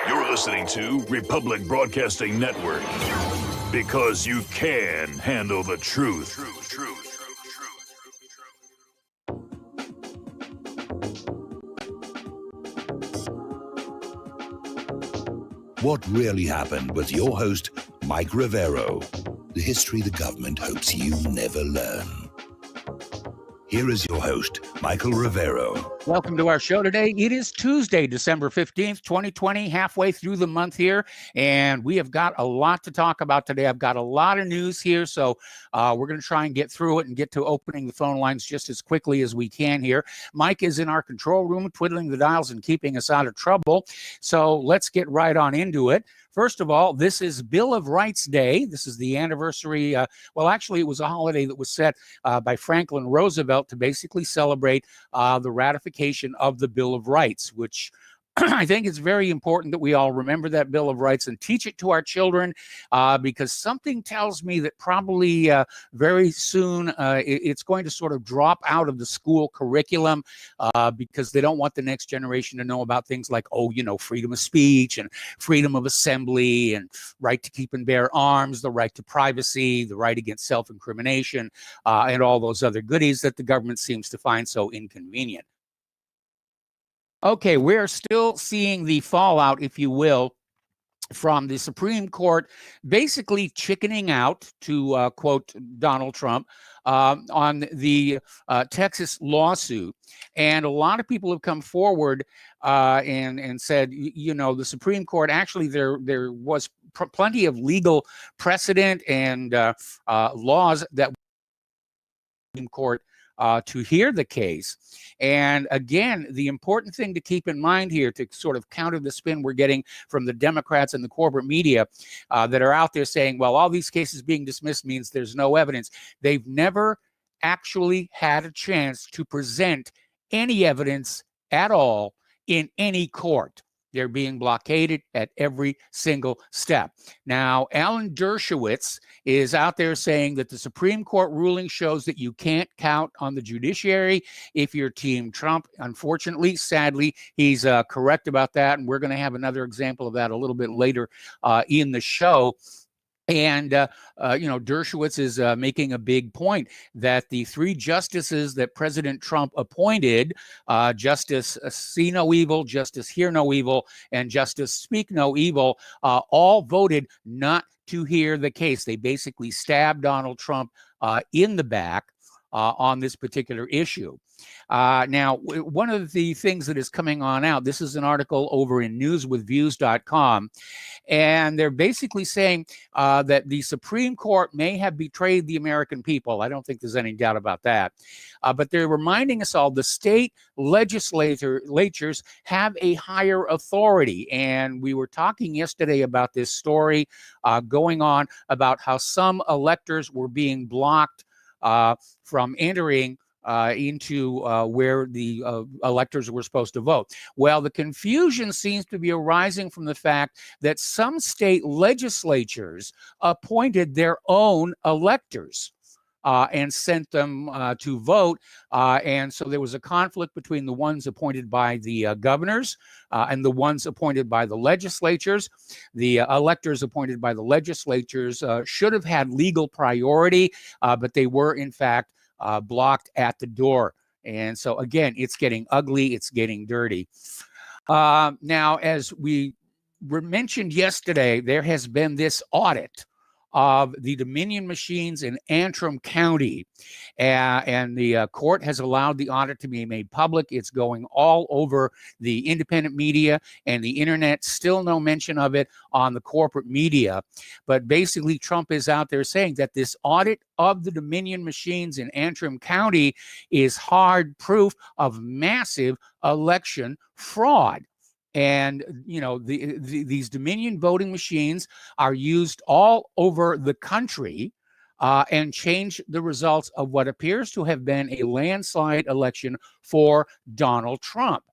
You're listening to Republic Broadcasting Network because you can handle the truth. What Really Happened with your host, Mike Rivero. The history the government hopes you never learn. Here is your host, Michael Rivero. Welcome to our show today. It is Tuesday, December 15th, 2020, halfway through the month here, and we have got a lot to talk about today. I've got a lot of news here, so we're going to try and get through it and get to opening the phone lines just as quickly as we can here. Mike is in our control room, twiddling the dials and keeping us out of trouble, so let's get right on into it. First of all, this is Bill of Rights Day. This is the anniversary. Well, actually, it was a holiday that was set by Franklin Roosevelt to basically celebrate the ratification of the Bill of Rights, which I think it's very important that we all remember that Bill of Rights and teach it to our children, because something tells me that probably very soon it's going to sort of drop out of the school curriculum because they don't want the next generation to know about things like, freedom of speech and freedom of assembly and right to keep and bear arms, the right to privacy, the right against self-incrimination, and all those other goodies that the government seems to find so inconvenient. Okay, we're still seeing the fallout, if you will, from the Supreme Court basically chickening out, to quote Donald Trump, on the Texas lawsuit. And a lot of people have come forward and said, the Supreme Court, actually there was plenty of legal precedent and laws that the Supreme Court to hear the case. And again, the important thing to keep in mind here, to sort of counter the spin we're getting from the Democrats and the corporate media that are out there saying, well, all these cases being dismissed means there's no evidence. They've never actually had a chance to present any evidence at all in any court. They're being blockaded at every single step. Now, Alan Dershowitz is out there saying that the Supreme Court ruling shows that you can't count on the judiciary if you're Team Trump. Unfortunately, sadly, he's correct about that, and we're going to have another example of that a little bit later in the show. And, Dershowitz is making a big point that the three justices that President Trump appointed, Justice See No Evil, Justice Hear No Evil, and Justice Speak No Evil, all voted not to hear the case. They basically stabbed Donald Trump in the back on this particular issue. Now, one of the things that is coming on out, this is an article over in newswithviews.com, and they're basically saying that the Supreme Court may have betrayed the American people. I don't think there's any doubt about that. But they're reminding us all the state legislatures have a higher authority. And we were talking yesterday about this story going on about how some electors were being blocked from entering into where the electors were supposed to vote. Well, the confusion seems to be arising from the fact that some state legislatures appointed their own electors and sent them to vote. And so there was a conflict between the ones appointed by the governors and the ones appointed by the legislatures. The electors appointed by the legislatures should have had legal priority, but they were, in fact, blocked at the door. And so, again, it's getting ugly. It's getting dirty. Now, as we mentioned yesterday, there has been this audit of the Dominion machines in Antrim County. And the court has allowed the audit to be made public. It's going all over the independent media and the internet. Still no mention of it on the corporate media. But basically, Trump is out there saying that this audit of the Dominion machines in Antrim County is hard proof of massive election fraud. And, these Dominion voting machines are used all over the country and change the results of what appears to have been a landslide election for Donald Trump.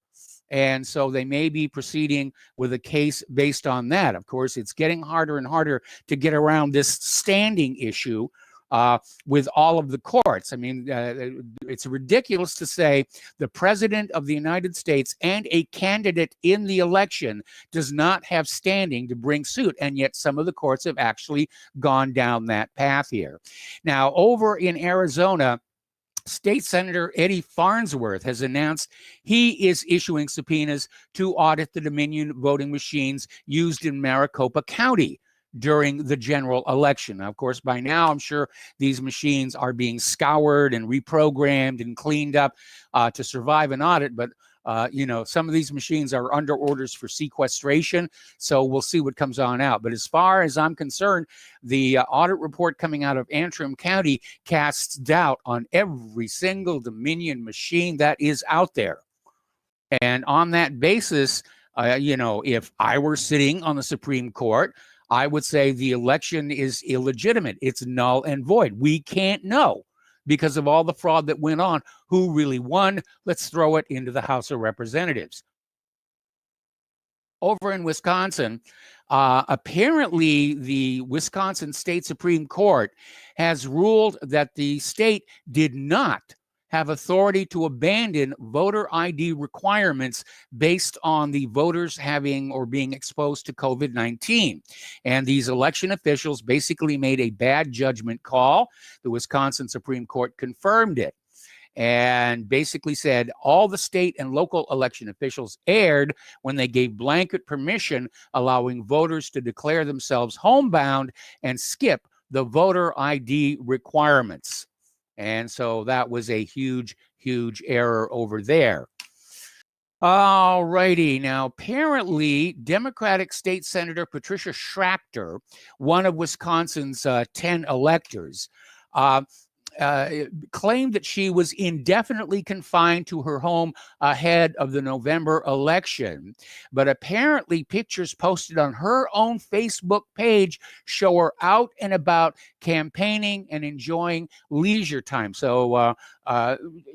And so they may be proceeding with a case based on that. Of course, it's getting harder and harder to get around this standing issue with all of the courts. I mean, it's ridiculous to say the president of the United States and a candidate in the election does not have standing to bring suit, and yet some of the courts have actually gone down that path here. Now, over in Arizona, State Senator Eddie Farnsworth has announced he is issuing subpoenas to audit the Dominion voting machines used in Maricopa County during the general election. Now, of course, by now, I'm sure these machines are being scoured and reprogrammed and cleaned up to survive an audit, but some of these machines are under orders for sequestration, so we'll see what comes on out. But as far as I'm concerned, the audit report coming out of Antrim County casts doubt on every single Dominion machine that is out there. And on that basis, if I were sitting on the Supreme Court, I would say the election is illegitimate. It's null and void. We can't know, because of all the fraud that went on, who really won. Let's throw it into the House of Representatives. Over in Wisconsin, apparently the Wisconsin State Supreme Court has ruled that the state did not have authority to abandon voter ID requirements based on the voters having or being exposed to COVID-19. And these election officials basically made a bad judgment call. The Wisconsin Supreme Court confirmed it and basically said all the state and local election officials erred when they gave blanket permission, allowing voters to declare themselves homebound and skip the voter ID requirements. And so that was a huge, huge error over there. All righty. Now, apparently, Democratic State Senator Patricia Schrachter, one of Wisconsin's 10 electors, claimed that she was indefinitely confined to her home ahead of the November election. But apparently pictures posted on her own Facebook page show her out and about campaigning and enjoying leisure time. So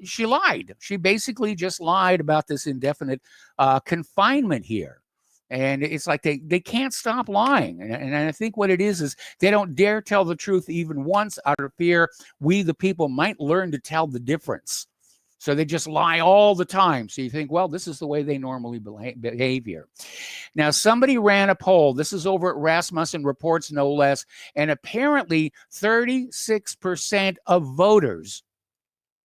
she lied. She basically just lied about this indefinite confinement here. And it's like they can't stop lying. And I think what it is they don't dare tell the truth even once out of fear we, the people, might learn to tell the difference. So they just lie all the time. So you think, well, this is the way they normally behave here. Now, somebody ran a poll. This is over at Rasmussen Reports, no less. And apparently 36% of voters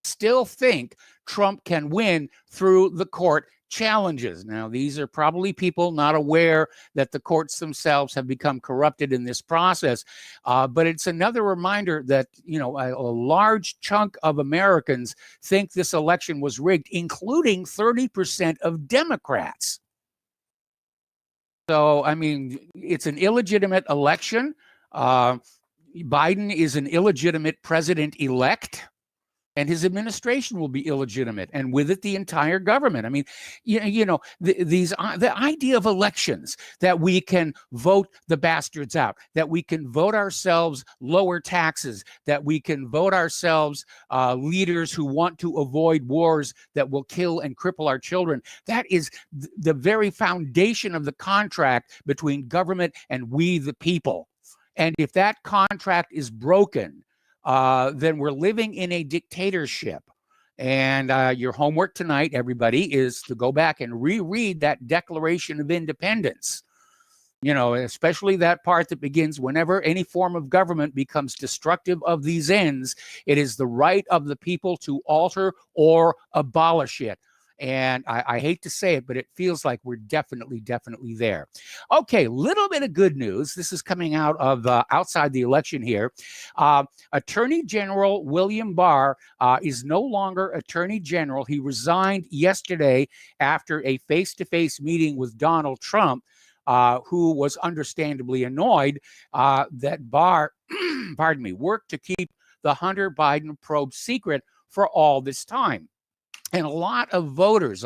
still think Trump can win through the court challenges. Now, these are probably people not aware that the courts themselves have become corrupted in this process. But it's another reminder that, a large chunk of Americans think this election was rigged, including 30% of Democrats. So, I mean, it's an illegitimate election. Biden is an illegitimate president-elect. And his administration will be illegitimate, and with it, the entire government. I mean, the idea of elections, that we can vote the bastards out, that we can vote ourselves lower taxes, that we can vote ourselves leaders who want to avoid wars that will kill and cripple our children. That is the very foundation of the contract between government and we, the people. And if that contract is broken, then we're living in a dictatorship. And your homework tonight, everybody, is to go back and reread that Declaration of Independence. Especially that part that begins, whenever any form of government becomes destructive of these ends, it is the right of the people to alter or abolish it. And I hate to say it, but it feels like we're definitely there. Okay, little bit of good news. This is coming out of outside the election here. Attorney General William Barr is no longer Attorney General. He resigned yesterday after a face-to-face meeting with Donald Trump, who was understandably annoyed that Barr, worked to keep the Hunter Biden probe secret for all this time. And a lot of voters,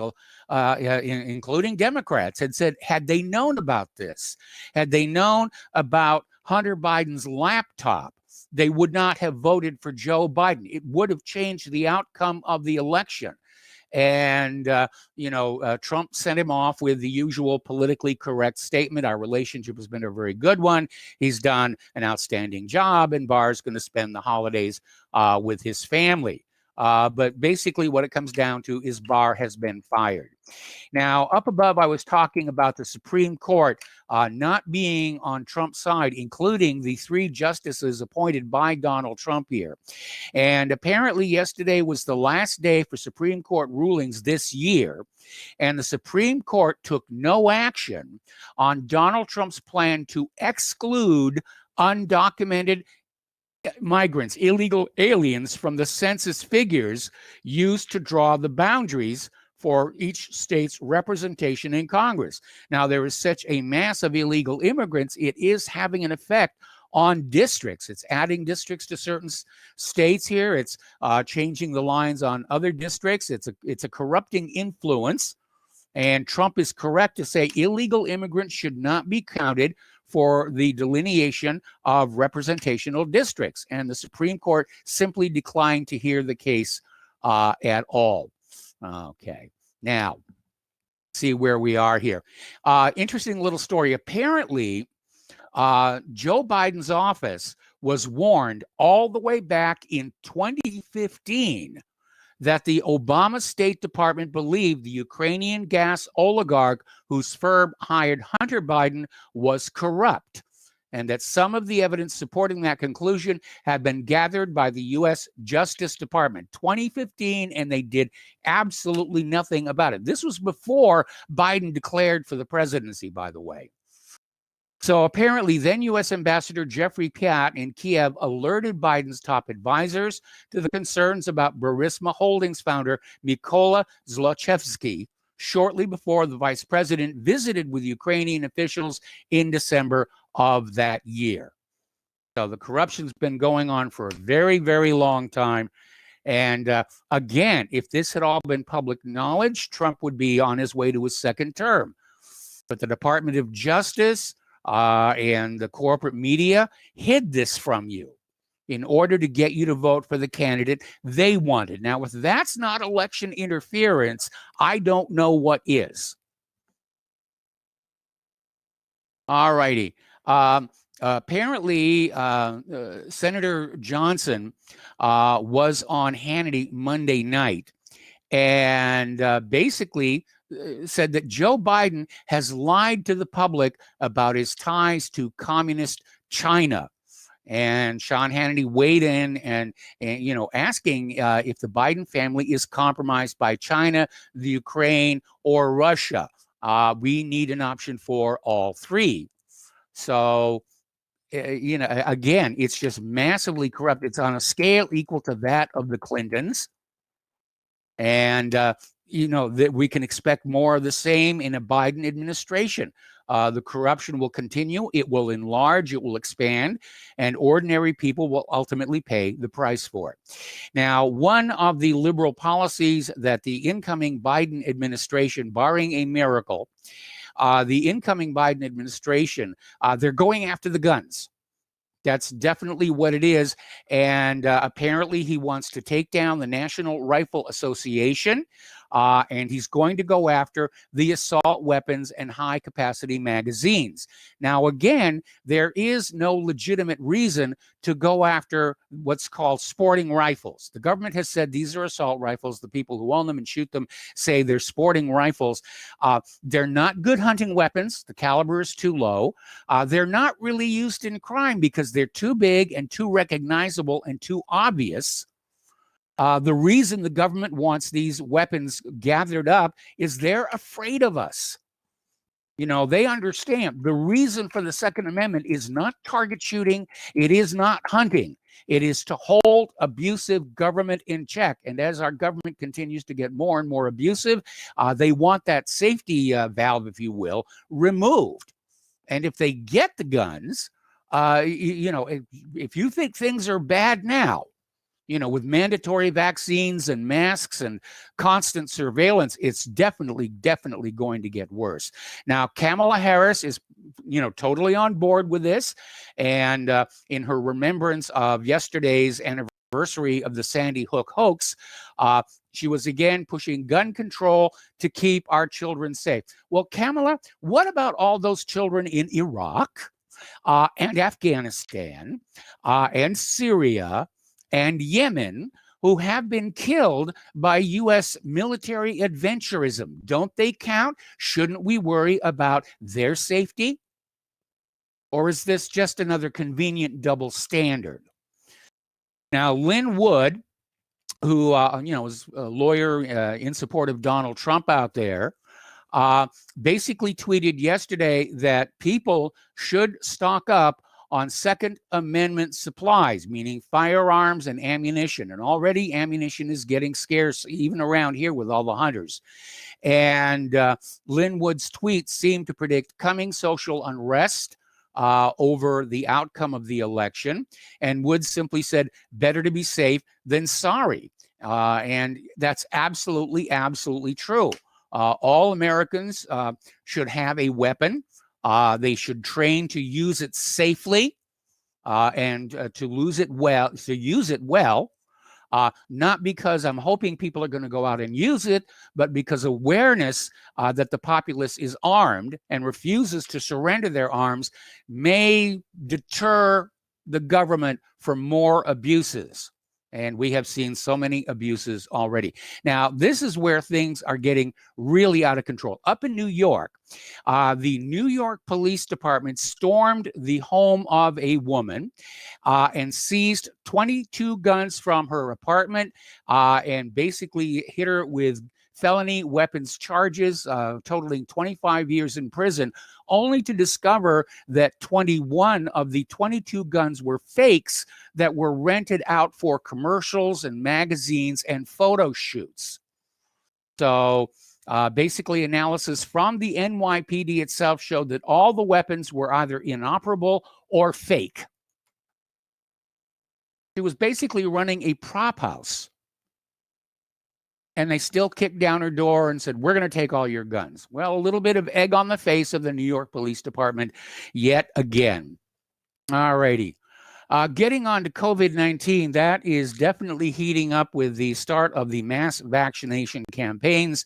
including Democrats, had said, had they known about this, had they known about Hunter Biden's laptop, they would not have voted for Joe Biden. It would have changed the outcome of the election. And, Trump sent him off with the usual politically correct statement. Our relationship has been a very good one. He's done an outstanding job, and Barr's going to spend the holidays with his family. But basically what it comes down to is Barr has been fired. Now, up above, I was talking about the Supreme Court not being on Trump's side, including the 3 justices appointed by Donald Trump here. And apparently yesterday was the last day for Supreme Court rulings this year. And the Supreme Court took no action on Donald Trump's plan to exclude undocumented migrants, illegal aliens, from the census figures used to draw the boundaries for each state's representation in Congress. Now, there is such a mass of illegal immigrants, it is having an effect on districts. It's adding districts to certain states here. It's changing the lines on other districts. It's a corrupting influence. And Trump is correct to say illegal immigrants should not be counted for the delineation of representational districts. And the Supreme Court simply declined to hear the case at all. Okay, now, see where we are here. Interesting little story. Apparently, Joe Biden's office was warned all the way back in 2015 that the Obama State Department believed the Ukrainian gas oligarch whose firm hired Hunter Biden was corrupt, and that some of the evidence supporting that conclusion had been gathered by the U.S. Justice Department. 2015, and they did absolutely nothing about it. This was before Biden declared for the presidency, by the way. So apparently, then U.S. Ambassador Jeffrey Piat in Kiev alerted Biden's top advisors to the concerns about Burisma Holdings founder Mykola Zlochevsky shortly before the vice president visited with Ukrainian officials in December of that year. So the corruption's been going on for a very, very long time. And again, if this had all been public knowledge, Trump would be on his way to his second term. But the Department of Justice and the corporate media hid this from you in order to get you to vote for the candidate they wanted. Now, if that's not election interference, I don't know what is. All righty. Apparently, Senator Johnson was on Hannity Monday night and basically said that Joe Biden has lied to the public about his ties to communist China. And Sean Hannity weighed in and asking if the Biden family is compromised by China, the Ukraine, or Russia. We need an option for all three. So, again, it's just massively corrupt. It's on a scale equal to that of the Clintons. And, that we can expect more of the same in a Biden administration. The corruption will continue. It will enlarge. It will expand. And ordinary people will ultimately pay the price for it. Now, one of the liberal policies that the incoming Biden administration, barring a miracle, the incoming Biden administration, they're going after the guns. That's definitely what it is. And apparently he wants to take down the National Rifle Association. And he's going to go after the assault weapons and high-capacity magazines. Now, again, there is no legitimate reason to go after what's called sporting rifles. The government has said these are assault rifles. The people who own them and shoot them say they're sporting rifles. They're not good hunting weapons. The caliber is too low. They're not really used in crime because they're too big and too recognizable and too obvious. The reason the government wants these weapons gathered up is they're afraid of us. They understand the reason for the Second Amendment is not target shooting. It is not hunting. It is to hold abusive government in check. And as our government continues to get more and more abusive, they want that safety valve, if you will, removed. And if they get the guns, if you think things are bad now, with mandatory vaccines and masks and constant surveillance, it's definitely going to get worse. Now, Kamala Harris is, totally on board with this. And in her remembrance of yesterday's anniversary anniversary of the Sandy Hook hoax, she was again pushing gun control to keep our children safe. Well, Kamala, what about all those children in Iraq and Afghanistan and Syria and Yemen who have been killed by U.S. military adventurism? Don't they count? Shouldn't we worry about their safety? Or is this just another convenient double standard? Now, Lynn Wood, who is a lawyer in support of Donald Trump out there, basically tweeted yesterday that people should stock up on Second Amendment supplies, meaning firearms and ammunition. And already ammunition is getting scarce, even around here with all the hunters. And Lynn Wood's tweets seem to predict coming social unrest over the outcome of the election. And Wood simply said, better to be safe than sorry. And that's absolutely, absolutely true. All Americans should have a weapon. They should train to use it safely and to use it well. Not because I'm hoping people are going to go out and use it, but because awareness that the populace is armed and refuses to surrender their arms may deter the government from more abuses. And we have seen so many abuses already. Now, this is where things are getting really out of control. Up in New York, the New York Police Department stormed the home of a woman and seized 22 guns from her apartment and basically hit her with felony weapons charges, totaling 25 years in prison, only to discover that 21 of the 22 guns were fakes that were rented out for commercials and magazines and photo shoots. So basically, analysis from the NYPD itself showed that all the weapons were either inoperable or fake. It was basically running a prop house. And they still kicked down her door and said, we're going to take all your guns. Well, a little bit of egg on the face of the New York Police Department yet again. All righty. Getting on to COVID-19, that is definitely heating up with the start of the mass vaccination campaigns.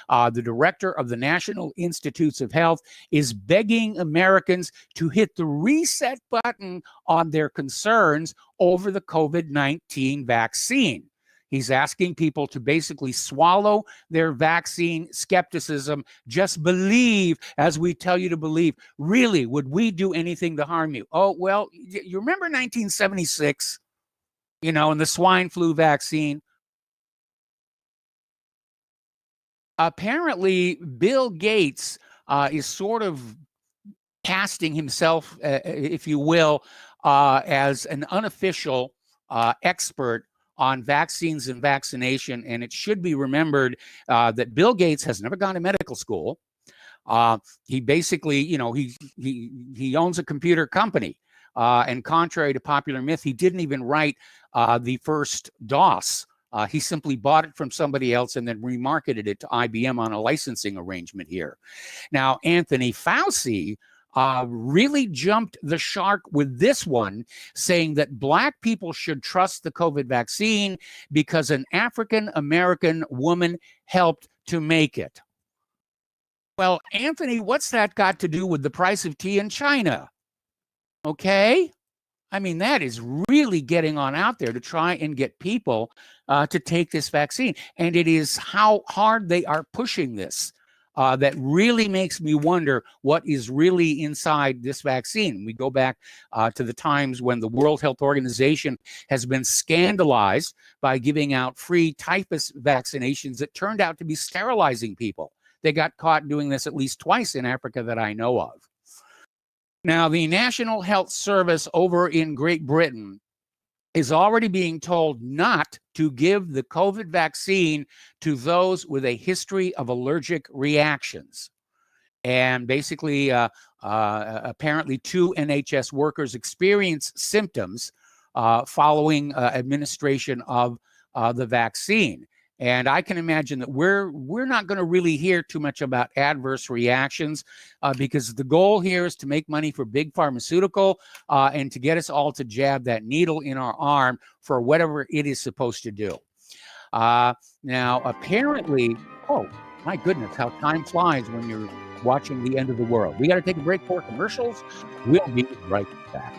The director of the National Institutes of Health is begging Americans to hit the reset button on their concerns over the COVID-19 vaccine. He's asking people to basically swallow their vaccine skepticism. Just believe as we tell you to believe. Really, would we do anything to harm you? Oh, well, you remember 1976, and the swine flu vaccine? Apparently, Bill Gates is sort of casting himself, if you will, as an unofficial expert on vaccines and vaccination. And it should be remembered that Bill Gates has never gone to medical school. He basically, he owns a computer company. And contrary to popular myth, he didn't even write the first DOS. He simply bought it from somebody else and then remarketed it to IBM on a licensing arrangement here. Now, Anthony Fauci really jumped the shark with this one, saying that Black people should trust the COVID vaccine because an African-American woman helped to make it. Well, Anthony, what's that got to do with the price of tea in China? Okay? I mean, that is really getting on out there to try and get people to take this vaccine. And it is how hard they are pushing this. That really makes me wonder what is really inside this vaccine. We go back to the times when the World Health Organization has been scandalized by giving out free typhus vaccinations that turned out to be sterilizing people. They got caught doing this at least twice in Africa that I know of. Now, the National Health Service over in Great Britain is already being told not to give the COVID vaccine to those with a history of allergic reactions. And basically, apparently 2 NHS workers experienced symptoms following administration of the vaccine. And I can imagine that we're not going to really hear too much about adverse reactions because the goal here is to make money for big pharmaceutical and to get us all to jab that needle in our arm for whatever it is supposed to do. Now, apparently, oh, my goodness, how time flies when you're watching the end of the world. We got to take a break for commercials. We'll be right back.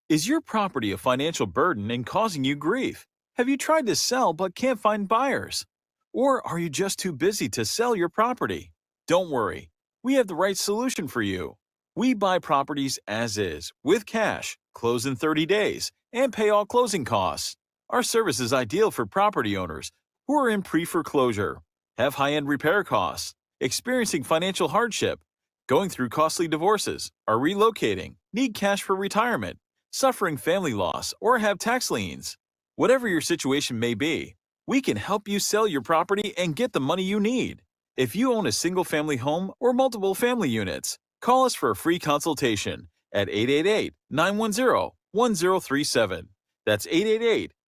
Is your property a financial burden and causing you grief? Have you tried to sell but can't find buyers? Or are you just too busy to sell your property? Don't worry, we have the right solution for you. We buy properties as is, with cash, close in 30 days, and pay all closing costs. Our service is ideal for property owners who are in pre-foreclosure, have high-end repair costs, experiencing financial hardship, going through costly divorces, are relocating, need cash for retirement, suffering family loss, or have tax liens. Whatever your situation may be, we can help you sell your property and get the money you need. If you own a single-family home or multiple family units, call us for a free consultation at 888-910-1037. That's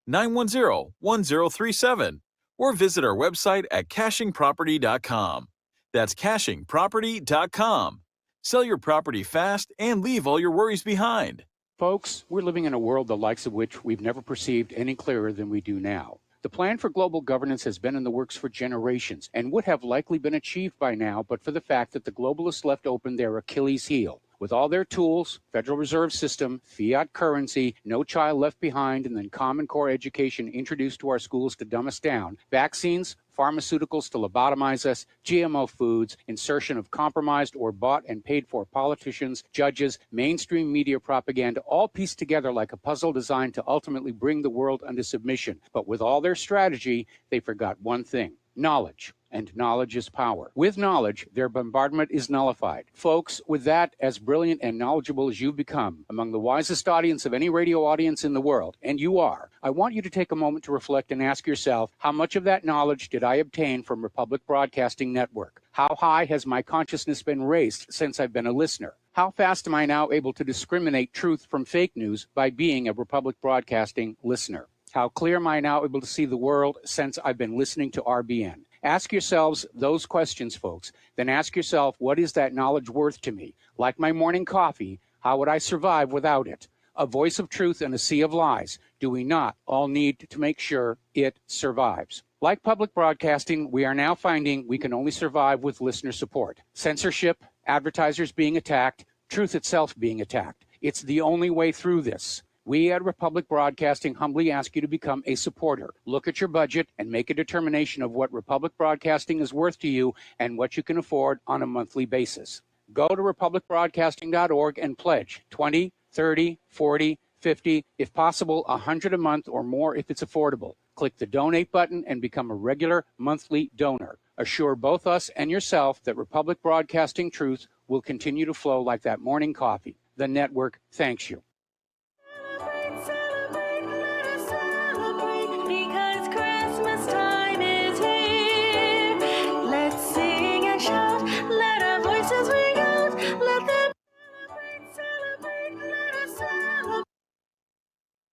888-910-1037. Or visit our website at cashingproperty.com. That's cashingproperty.com. Sell your property fast and leave all your worries behind. Folks, we're living in a world the likes of which we've never perceived any clearer than we do now. The plan for global governance has been in the works for generations and would have likely been achieved by now, but for the fact that the globalists left open their Achilles heel. With all their tools, Federal Reserve System, fiat currency, no child left behind, and then Common Core education introduced to our schools to dumb us down, vaccines, pharmaceuticals to lobotomize us, GMO foods, insertion of compromised or bought and paid for politicians, judges, mainstream media propaganda, all pieced together like a puzzle designed to ultimately bring the world under submission. But with all their strategy, they forgot one thing: knowledge. And knowledge is power. With knowledge, their bombardment is nullified. Folks, with that, as brilliant and knowledgeable as you've become, among the wisest audience of any radio audience in the world, and you are, I want you to take a moment to reflect and ask yourself, how much of that knowledge did I obtain from Republic Broadcasting Network? How high has my consciousness been raised since I've been a listener? How fast am I now able to discriminate truth from fake news by being a Republic Broadcasting listener? How clear am I now able to see the world since I've been listening to RBN? Ask yourselves those questions, folks. Then ask yourself, what is that knowledge worth to me? Like my morning coffee, how would I survive without it? A voice of truth in a sea of lies. Do we not all need to make sure it survives? Like public broadcasting, we are now finding we can only survive with listener support. Censorship, advertisers being attacked, truth itself being attacked. It's the only way through this. We at Republic Broadcasting humbly ask you to become a supporter. Look at your budget and make a determination of what Republic Broadcasting is worth to you and what you can afford on a monthly basis. Go to republicbroadcasting.org and pledge 20, 30, 40, 50, if possible, 100 a month or more if it's affordable. Click the donate button and become a regular monthly donor. Assure both us and yourself that Republic Broadcasting truth will continue to flow like that morning coffee. The network thanks you.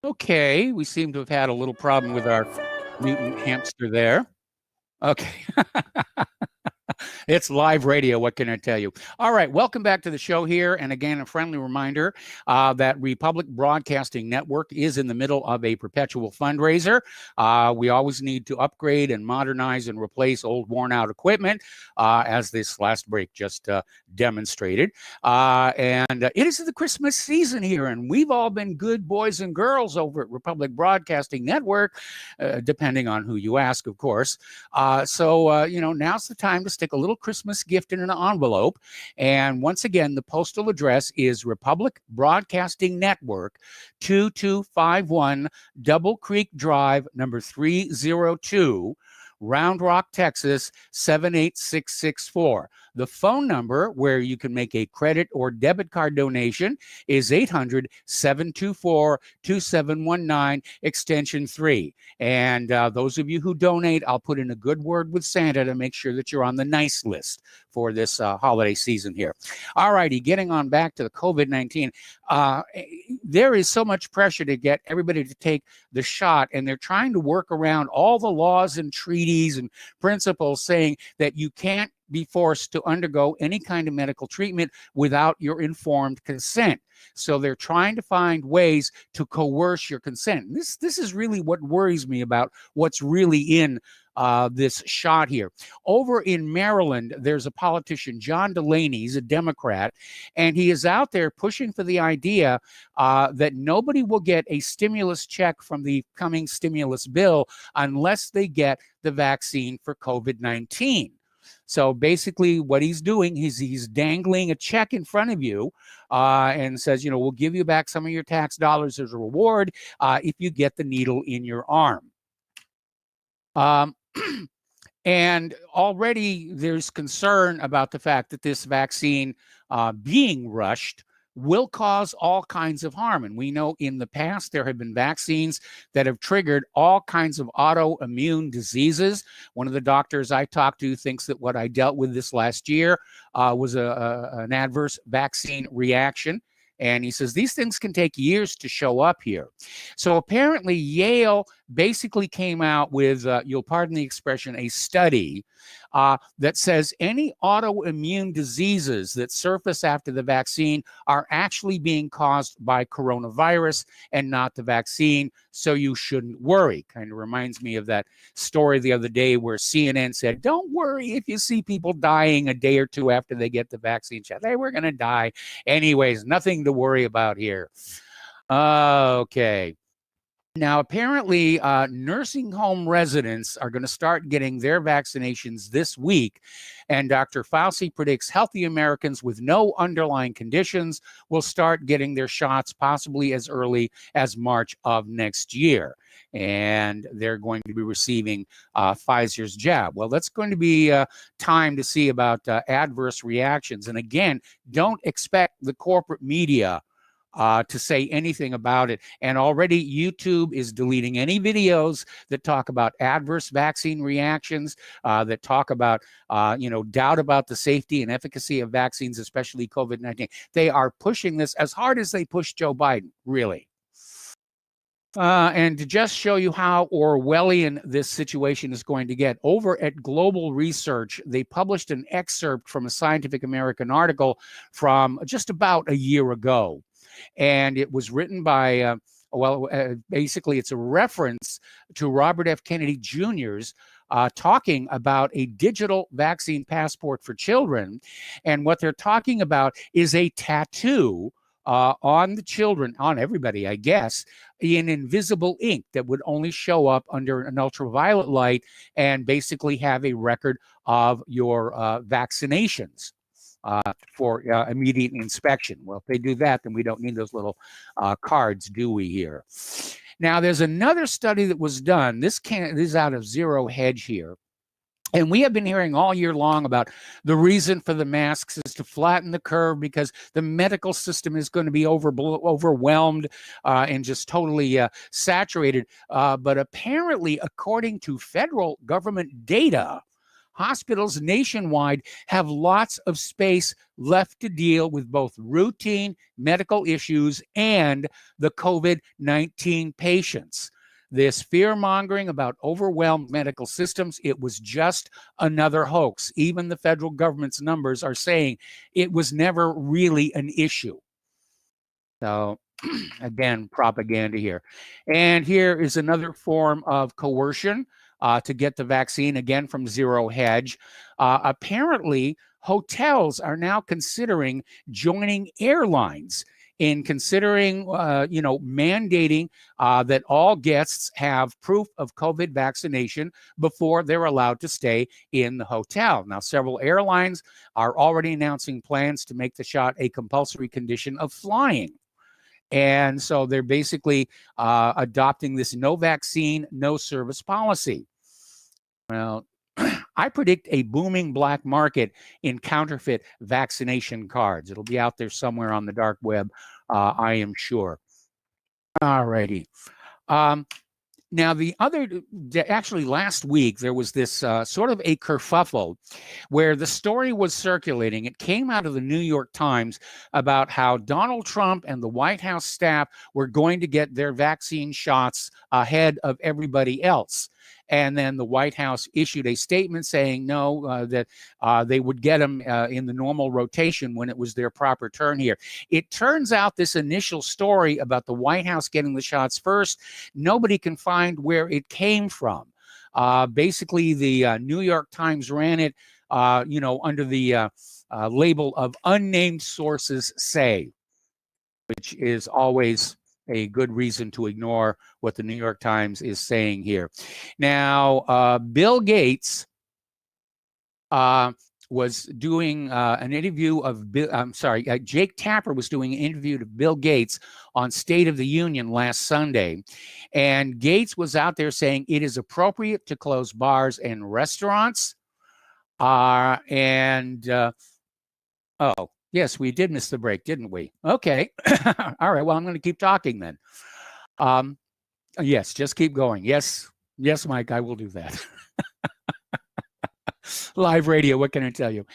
Okay, we seem to have had a little problem with our mutant hamster there. Okay. It's live radio. What can I tell you? All right. Welcome back to the show here. And again, a friendly reminder that Republic Broadcasting Network is in the middle of a perpetual fundraiser. We always need to upgrade and modernize and replace old worn out equipment, as this last break just demonstrated. And it is the Christmas season here, and we've all been good boys and girls over at Republic Broadcasting Network, depending on who you ask, of course. So now's the time to stick a little Christmas gift in an envelope. And once again, the postal address is Republic Broadcasting Network, 2251 Double Creek Drive, number 302, Round Rock, Texas, 78664. The phone number where you can make a credit or debit card donation is 800-724-2719, extension 3. And those of you who donate, I'll put in a good word with Santa to make sure that you're on the nice list for this holiday season here. All righty, getting on back to the COVID-19. There is so much pressure to get everybody to take the shot, and they're trying to work around all the laws and treaties and principles saying that you can't be forced to undergo any kind of medical treatment without your informed consent. So they're trying to find ways to coerce your consent. This is really what worries me about what's really in this shot here. Over in Maryland, there's a politician, John Delaney. He's a Democrat, and he is out there pushing for the idea that nobody will get a stimulus check from the coming stimulus bill unless they get the vaccine for COVID-19. So basically what he's doing is he's dangling a check in front of you and says, you know, we'll give you back some of your tax dollars as a reward if you get the needle in your arm. And already there's concern about the fact that this vaccine being rushed will cause all kinds of harm. And we know in the past there have been vaccines that have triggered all kinds of autoimmune diseases. One of the doctors I talked to thinks that what I dealt with this last year was an adverse vaccine reaction. And he says these things can take years to show up here. So apparently Yale basically came out with, you'll pardon the expression, a study that says any autoimmune diseases that surface after the vaccine are actually being caused by coronavirus and not the vaccine, so you shouldn't worry. Kind of reminds me of that story the other day where CNN said, don't worry if you see people dying a day or two after they get the vaccine shot. They were going to die anyways, nothing to worry about here. Okay. Now, apparently, nursing home residents are going to start getting their vaccinations this week. And Dr. Fauci predicts healthy Americans with no underlying conditions will start getting their shots possibly as early as March of next year. And they're going to be receiving Pfizer's jab. Well, that's going to be time to see about adverse reactions. And again, don't expect the corporate media to say anything about it. And already YouTube is deleting any videos that talk about adverse vaccine reactions, that talk about, doubt about the safety and efficacy of vaccines, especially COVID-19. They are pushing this as hard as they pushed Joe Biden, really. And to just show you how Orwellian this situation is going to get, over at Global Research, they published an excerpt from a Scientific American article from just about a year ago. And it was written by, basically it's a reference to Robert F. Kennedy Jr.'s talking about a digital vaccine passport for children. And what they're talking about is a tattoo on the children, on everybody, I guess, in invisible ink that would only show up under an ultraviolet light and basically have a record of your vaccinations. For immediate inspection. Well, if they do that, then we don't need those little cards, do we here? Now, there's another study that was done. This is out of Zero Hedge here. And we have been hearing all year long about the reason for the masks is to flatten the curve because the medical system is going to be overwhelmed and just totally saturated. But apparently, according to federal government data, hospitals nationwide have lots of space left to deal with both routine medical issues and the COVID-19 patients. This fear-mongering about overwhelmed medical systems, it was just another hoax. Even the federal government's numbers are saying it was never really an issue. So, again, propaganda here. And here is another form of coercion to get the vaccine, again from Zero Hedge. Apparently, hotels are now considering joining airlines in considering, mandating that all guests have proof of COVID vaccination before they're allowed to stay in the hotel. Now, several airlines are already announcing plans to make the shot a compulsory condition of flying. And so they're basically adopting this no vaccine, no service policy. Well, I predict a booming black market in counterfeit vaccination cards. It'll be out there somewhere on the dark web, I am sure. All righty. Now, actually last week, there was this sort of a kerfuffle where the story was circulating. It came out of the New York Times about how Donald Trump and the White House staff were going to get their vaccine shots ahead of everybody else. And then the White House issued a statement saying no, that they would get them in the normal rotation when it was their proper turn here. It turns out this initial story about the White House getting the shots first, nobody can find where it came from. Basically, the New York Times ran it, under the label of unnamed sources say, which is always a good reason to ignore what the New York Times is saying here. Now, Bill Gates was doing an interview of, Jake Tapper was doing an interview of Bill Gates on State of the Union last Sunday. And Gates was out there saying it is appropriate to close bars and restaurants. Yes, we did miss the break, didn't we? Okay. All right. Well, I'm going to keep talking then. Yes, just keep going. Yes, Mike, I will do that. Live radio, what can I tell you?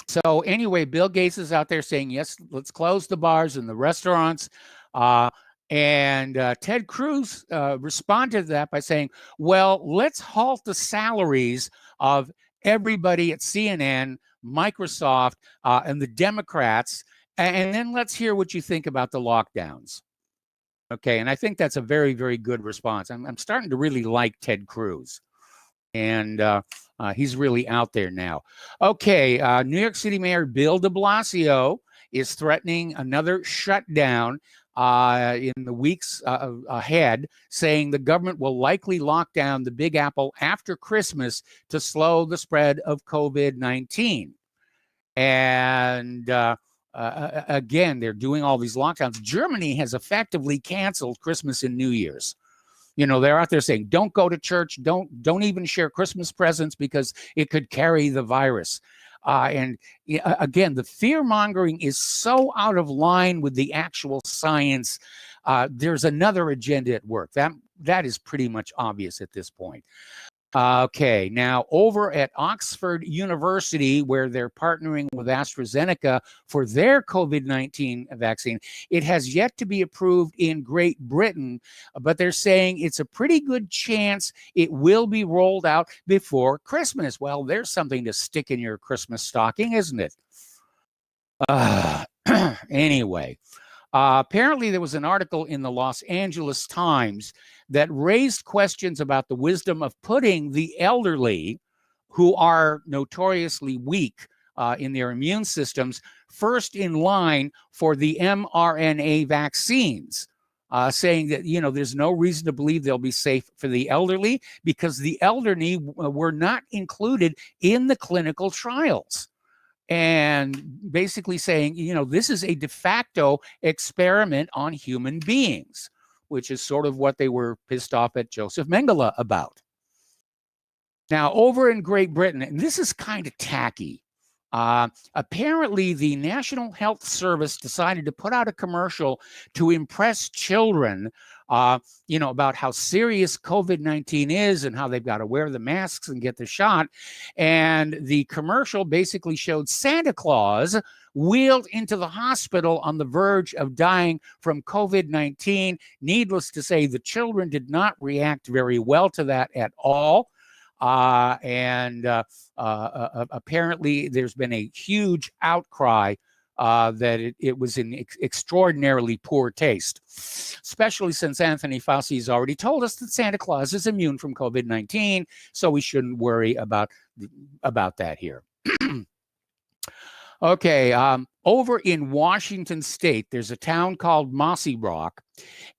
So anyway, Bill Gates is out there saying, yes, let's close the bars and the restaurants. And Ted Cruz responded to that by saying, well, let's halt the salaries of everybody at CNN, Microsoft, and the Democrats, and then let's hear what you think about the lockdowns. Okay, and I think that's a very, very good response. I'm starting to really like Ted Cruz, and he's really out there now. Okay, New York City Mayor Bill de Blasio is threatening another shutdown in the weeks ahead, saying the government will likely lock down the Big Apple after Christmas to slow the spread of COVID-19. And again, they're doing all these lockdowns. Germany has effectively canceled Christmas and New Year's. They're out there saying, don't go to church, don't even share Christmas presents because it could carry the virus. And again, the fear mongering is so out of line with the actual science. There's another agenda at work. That is pretty much obvious at this point. Okay, now over at Oxford University, where they're partnering with AstraZeneca for their COVID-19 vaccine, it has yet to be approved in Great Britain, but they're saying it's a pretty good chance it will be rolled out before Christmas. Well, there's something to stick in your Christmas stocking, isn't it? Anyway. Apparently, there was an article in the Los Angeles Times that raised questions about the wisdom of putting the elderly, who are notoriously weak in their immune systems, first in line for the mRNA vaccines, saying that, there's no reason to believe they'll be safe for the elderly because the elderly were not included in the clinical trials. And basically saying, this is a de facto experiment on human beings, which is sort of what they were pissed off at Joseph Mengele about. Now, over in Great Britain, and this is kind of tacky, apparently the National Health Service decided to put out a commercial to impress children, about how serious COVID-19 is and how they've got to wear the masks and get the shot. And the commercial basically showed Santa Claus wheeled into the hospital on the verge of dying from COVID-19. Needless to say, the children did not react very well to that at all. Apparently there's been a huge outcry that it was in extraordinarily poor taste, especially since Anthony Fauci has already told us that Santa Claus is immune from COVID-19, so we shouldn't worry about that here. Okay, over in Washington State, there's a town called Mossy Rock,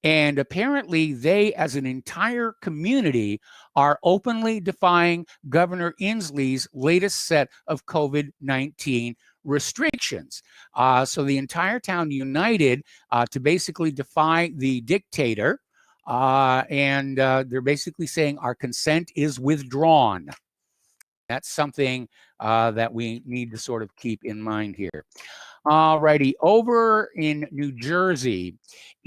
and apparently they, as an entire community, are openly defying Governor Inslee's latest set of COVID-19 restrictions. So the entire town united to basically defy the dictator and they're basically saying our consent is withdrawn. That's something that we need to sort of keep in mind here. All righty, over in New Jersey,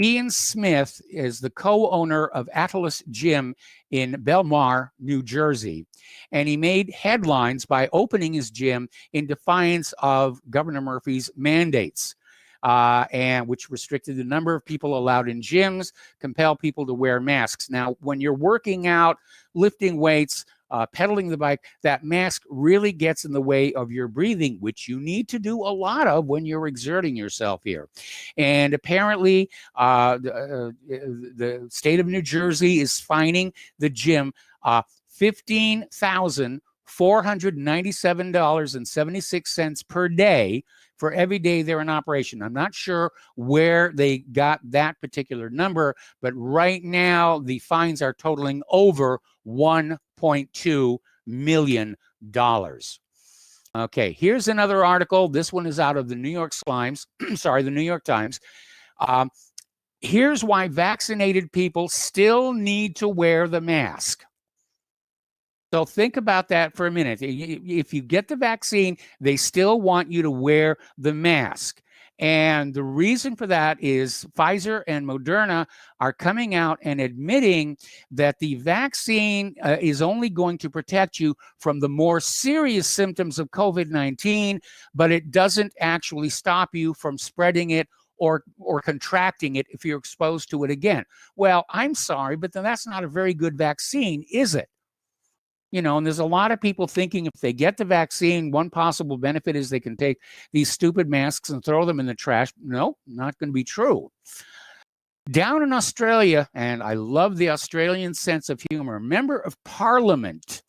Ian Smith is the co-owner of Atlas Gym in Belmar, New Jersey. And he made headlines by opening his gym in defiance of Governor Murphy's mandates, and which restricted the number of people allowed in gyms, compel people to wear masks. Now, when you're working out, lifting weights, pedaling the bike, that mask really gets in the way of your breathing, which you need to do a lot of when you're exerting yourself here. And apparently, the state of New Jersey is fining the gym $15,497.76 per day for every day they're in operation. I'm not sure where they got that particular number, but right now the fines are totaling over $1.2 million. Okay, here's another article. This one is out of the New York Times. The New York Times. Here's why vaccinated people still need to wear the mask. So think about that for a minute. If you get the vaccine, they still want you to wear the mask. And the reason for that is Pfizer and Moderna are coming out and admitting that the vaccine is only going to protect you from the more serious symptoms of COVID-19, but it doesn't actually stop you from spreading it or contracting it if you're exposed to it again. Well, I'm sorry, but then that's not a very good vaccine, is it? You know, and there's a lot of people thinking if they get the vaccine, one possible benefit is they can take these stupid masks and throw them in the trash. No, not going to be true. Down in Australia, and I love the Australian sense of humor, a member of parliament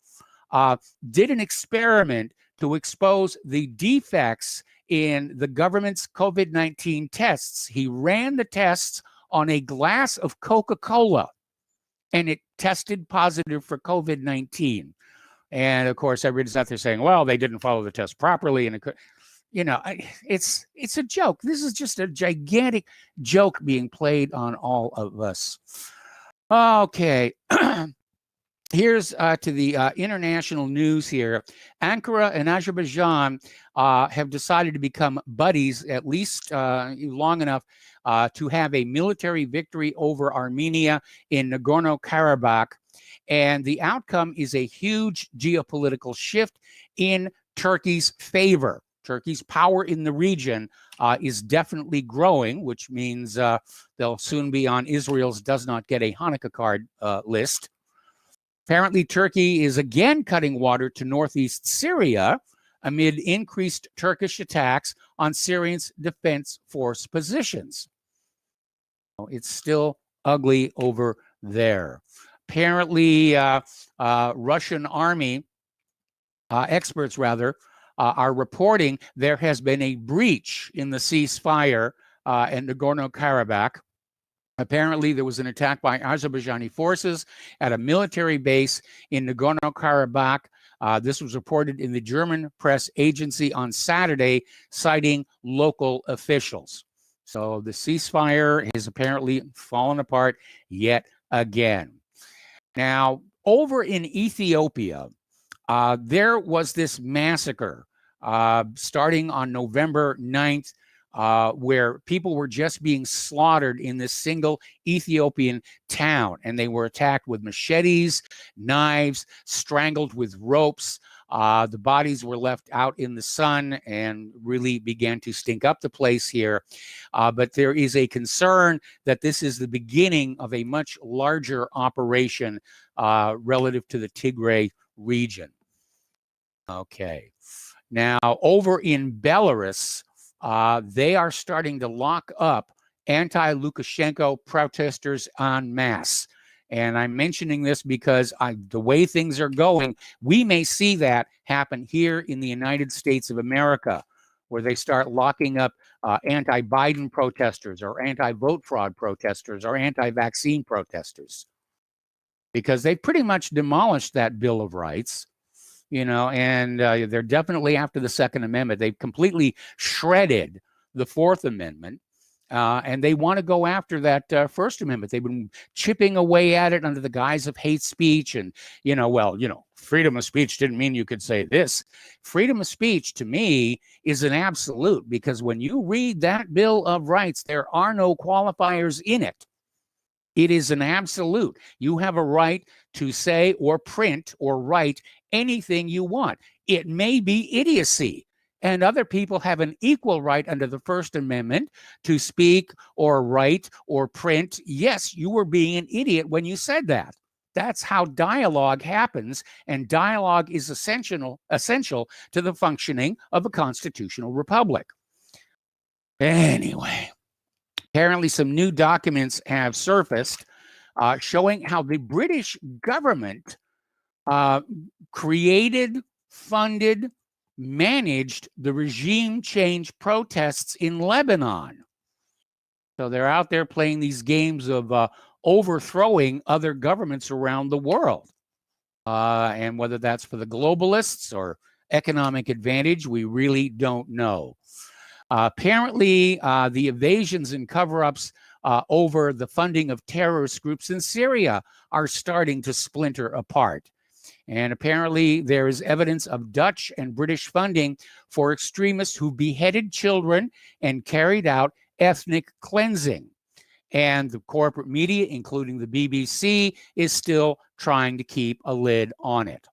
did an experiment to expose the defects in the government's COVID-19 tests. He ran the tests on a glass of Coca-Cola, and it tested positive for COVID-19. And of course, everybody's out there saying, well, they didn't follow the test properly. And it could, you know, it's a joke. This is just a gigantic joke being played on all of us. Okay. Here's to the international news here. Ankara and Azerbaijan have decided to become buddies, at least long enough to have a military victory over Armenia in Nagorno-Karabakh. And the outcome is a huge geopolitical shift in Turkey's favor. Turkey's power in the region is definitely growing, which means they'll soon be on Israel's does not get a Hanukkah card list. Apparently, Turkey is again cutting water to northeast Syria amid increased Turkish attacks on Syrians' defense force positions. It's still ugly over there. Apparently, Russian army experts, are reporting there has been a breach in the ceasefire in Nagorno-Karabakh. Apparently, there was an attack by Azerbaijani forces at a military base in Nagorno-Karabakh. This was reported in the German press agency on Saturday, citing local officials. So the ceasefire has apparently fallen apart yet again. Now, over in Ethiopia, there was this massacre starting on November 9th, where people were just being slaughtered in this single Ethiopian town. And they were attacked with machetes, knives, strangled with ropes. The bodies were left out in the sun and really began to stink up the place here. But there is a concern that this is the beginning of a much larger operation relative to the Tigray region. Okay. Now, over in Belarus, they are starting to lock up anti-Lukashenko protesters en masse. And I'm mentioning this because the way things are going, we may see that happen here in the United States of America, where they start locking up anti-Biden protesters or anti-vote fraud protesters or anti-vaccine protesters, because they pretty much demolished that Bill of Rights. You know, and they're definitely after the Second Amendment. They've completely shredded the Fourth Amendment. And they want to go after that First Amendment. They've been chipping away at it under the guise of hate speech. And, freedom of speech didn't mean you could say this. Freedom of speech, to me, is an absolute, because when you read that Bill of Rights, there are no qualifiers in it. It is an absolute. You have a right to say or print or write anything you want. It may be idiocy, and other people have an equal right under the First Amendment to speak or write or print. Yes, you were being an idiot when you said that. That's how dialogue happens, and dialogue is essential to the functioning of a constitutional republic. Anyway, apparently some new documents have surfaced showing how the British government created, funded, managed the regime change protests in Lebanon. So they're out there playing these games of overthrowing other governments around the world. And whether that's for the globalists or economic advantage, we really don't know. Apparently, the evasions and cover-ups over the funding of terrorist groups in Syria are starting to splinter apart. And apparently there is evidence of Dutch and British funding for extremists who beheaded children and carried out ethnic cleansing. And the corporate media, including the BBC, is still trying to keep a lid on it.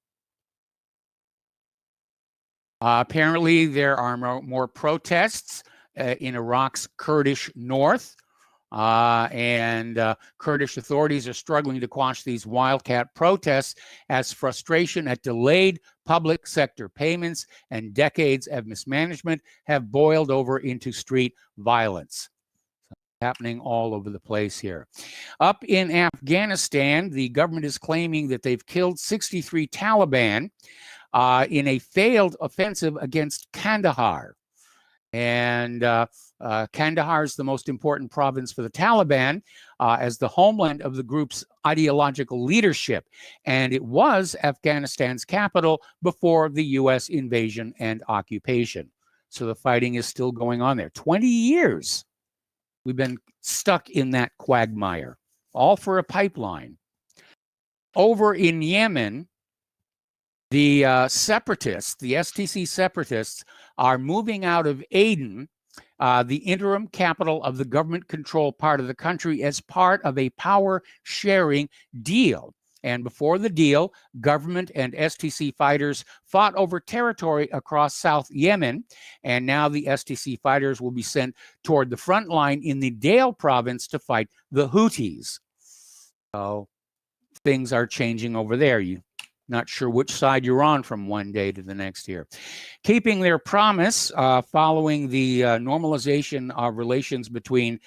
Apparently there are more protests in Iraq's Kurdish north. And Kurdish authorities are struggling to quash these wildcat protests as frustration at delayed public sector payments and decades of mismanagement have boiled over into street violence. Happening all over the place here. Up in Afghanistan, the government is claiming that they've killed 63 Taliban in a failed offensive against Kandahar. And Kandahar is the most important province for the Taliban as the homeland of the group's ideological leadership. And it was Afghanistan's capital before the U.S. invasion and occupation. So the fighting is still going on there. 20 years we've been stuck in that quagmire, all for a pipeline. Over in Yemen, the separatists, the STC separatists, are moving out of Aden, the interim capital of the government-controlled part of the country, as part of a power-sharing deal. And before the deal, government and STC fighters fought over territory across South Yemen, and now the STC fighters will be sent toward the front line in the Dale province to fight the Houthis. So things are changing over there. You're not sure which side you're on from one day to the next here. Keeping their promise following the normalization of relations between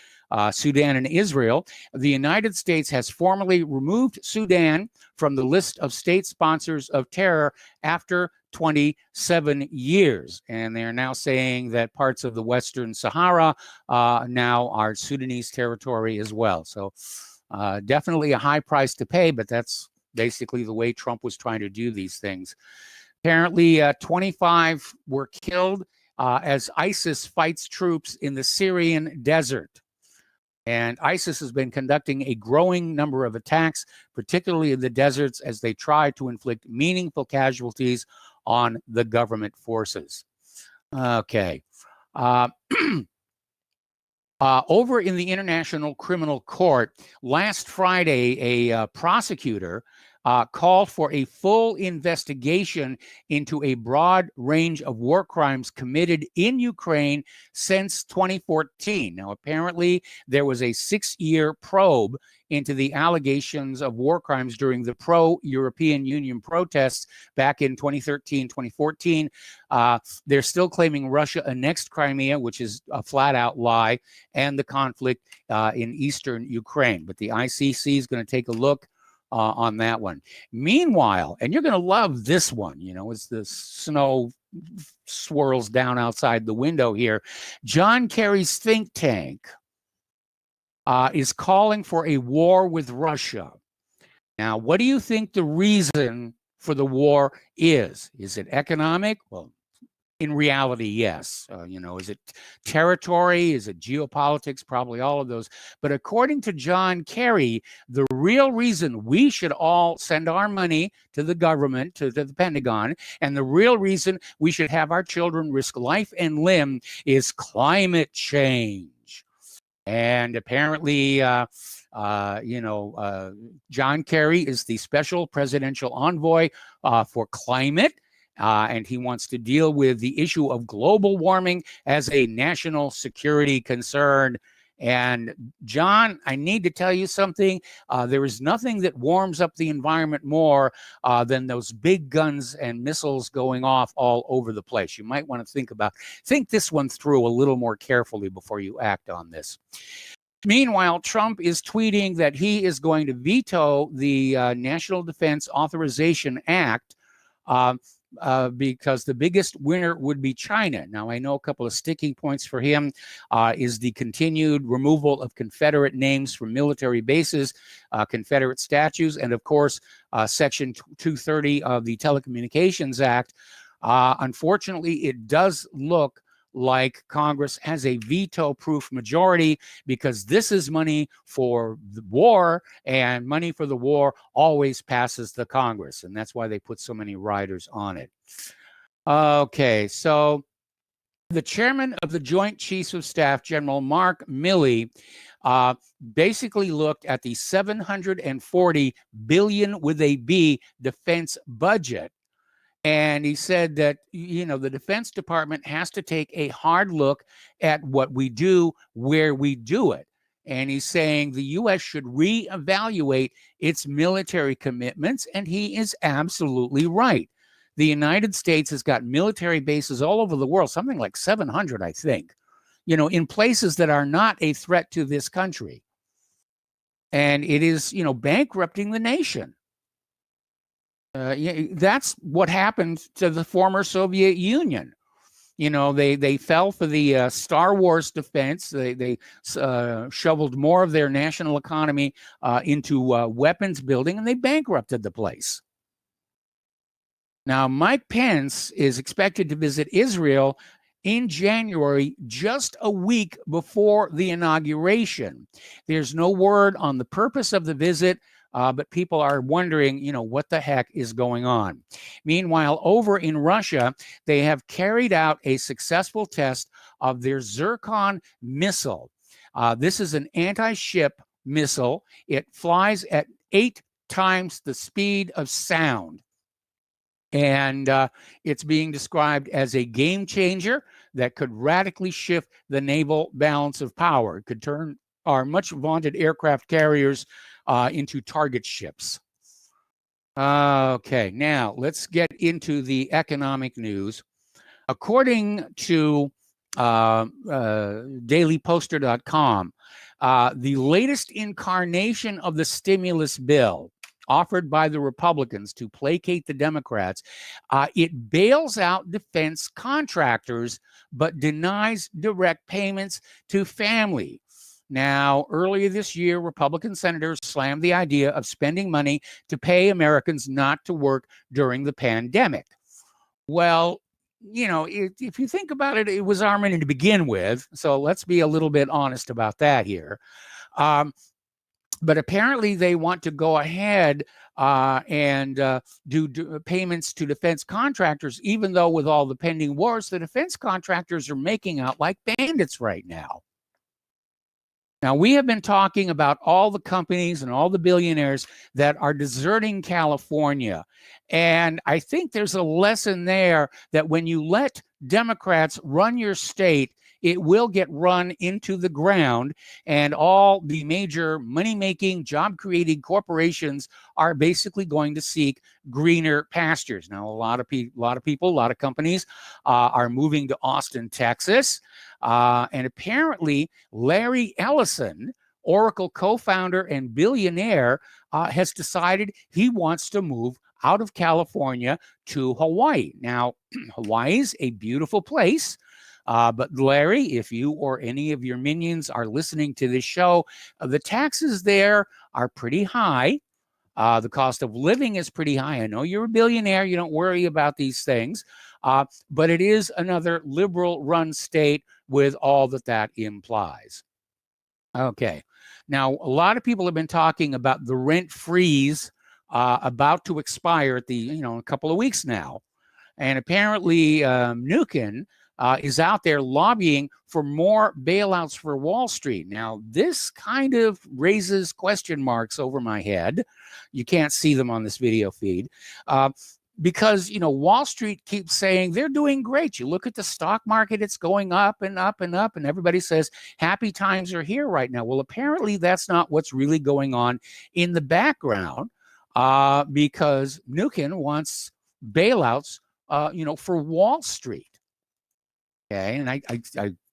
Sudan and Israel, the United States has formally removed Sudan from the list of state sponsors of terror after 27 years. And they're now saying that parts of the Western Sahara now are Sudanese territory as well. So definitely a high price to pay, but that's basically the way Trump was trying to do these things. Apparently 25 were killed as ISIS fights troops in the Syrian desert. And ISIS has been conducting a growing number of attacks, particularly in the deserts, as they try to inflict meaningful casualties on the government forces. Okay. Over in the International Criminal Court, last Friday, a prosecutor called for a full investigation into a broad range of war crimes committed in Ukraine since 2014. Now, apparently, there was a 6-year probe into the allegations of war crimes during the pro-European Union protests back in 2013, 2014. They're still claiming Russia annexed Crimea, which is a flat-out lie, and the conflict in eastern Ukraine. But the ICC is going to take a look on that one. Meanwhile, and you're going to love this one, as the snow swirls down outside the window here, John Kerry's think tank is calling for a war with Russia. Now, what do you think the reason for the war is? Is it economic? Well, In reality, yes. Is it territory? Is it geopolitics? Probably all of those. But according to John Kerry, the real reason we should all send our money to the government, to the Pentagon, and the real reason we should have our children risk life and limb is climate change. And apparently, John Kerry is the special presidential envoy for climate. And he wants to deal with the issue of global warming as a national security concern. And John, I need to tell you something. There is nothing that warms up the environment more than those big guns and missiles going off all over the place. You might want to think this one through a little more carefully before you act on this. Meanwhile, Trump is tweeting that he is going to veto the National Defense Authorization Act because the biggest winner would be China. Now, I know a couple of sticking points for him is the continued removal of Confederate names from military bases, Confederate statues, and of course, Section 230 of the Telecommunications Act. Unfortunately, it does look like Congress has a veto-proof majority because this is money for the war, and money for the war always passes the Congress, and that's why they put so many riders on it. Okay, so the chairman of the Joint Chiefs of Staff, General Mark Milley, basically looked at the $740 billion with a B defense budget. And he said that, the Defense Department has to take a hard look at what we do, where we do it. And he's saying the U.S. should reevaluate its military commitments. And he is absolutely right. The United States has got military bases all over the world, something like 700, I think, in places that are not a threat to this country. And it is, bankrupting the nation. That's what happened to the former Soviet Union. They fell for the Star Wars defense. They shoveled more of their national economy into weapons building, and they bankrupted the place. Now, Mike Pence is expected to visit Israel in January, just a week before the inauguration. There's no word on the purpose of the visit. But people are wondering, what the heck is going on. Meanwhile, over in Russia, they have carried out a successful test of their Zircon missile. This is an anti-ship missile. It flies at 8 times the speed of sound. And it's being described as a game changer that could radically shift the naval balance of power. It could turn our much vaunted aircraft carriers into target ships. Okay, now let's get into the economic news. According to dailyposter.com, the latest incarnation of the stimulus bill offered by the Republicans to placate the Democrats, it bails out defense contractors but denies direct payments to families. Now, earlier this year, Republican senators slammed the idea of spending money to pay Americans not to work during the pandemic. Well, if you think about it, it was our money to begin with. So let's be a little bit honest about that here. But apparently they want to go ahead and do payments to defense contractors, even though with all the pending wars, the defense contractors are making out like bandits right now. Now, we have been talking about all the companies and all the billionaires that are deserting California. And I think there's a lesson there that when you let Democrats run your state, it will get run into the ground, and all the major money-making, job-creating corporations are basically going to seek greener pastures. Now, a lot of companies are moving to Austin, Texas, and apparently Larry Ellison, Oracle co-founder and billionaire, has decided he wants to move out of California to Hawaii. Now, Hawaii's a beautiful place. But Larry, if you or any of your minions are listening to this show, the taxes there are pretty high. The cost of living is pretty high. I know you're a billionaire. You don't worry about these things. But it is another liberal-run state with all that implies. Okay. Now, a lot of people have been talking about the rent freeze about to expire at a couple of weeks now. And apparently Mnuchin is out there lobbying for more bailouts for Wall Street. Now, this kind of raises question marks over my head. You can't see them on this video feed. Because, Wall Street keeps saying they're doing great. You look at the stock market, it's going up and up and up, and everybody says happy times are here right now. Well, apparently that's not what's really going on in the background because Mnuchin wants bailouts, for Wall Street. Okay, and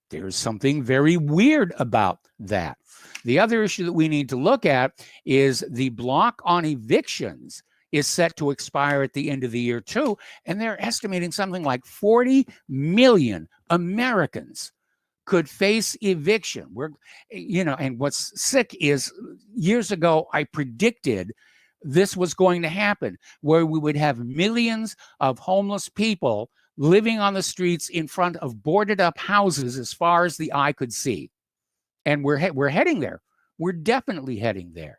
there's something very weird about that. The other issue that we need to look at is the block on evictions is set to expire at the end of the year too, and they're estimating something like 40 million Americans could face eviction. And what's sick is years ago I predicted this was going to happen, where we would have millions of homeless people living on the streets in front of boarded up houses as far as the eye could see. And we're heading there. We're definitely heading there.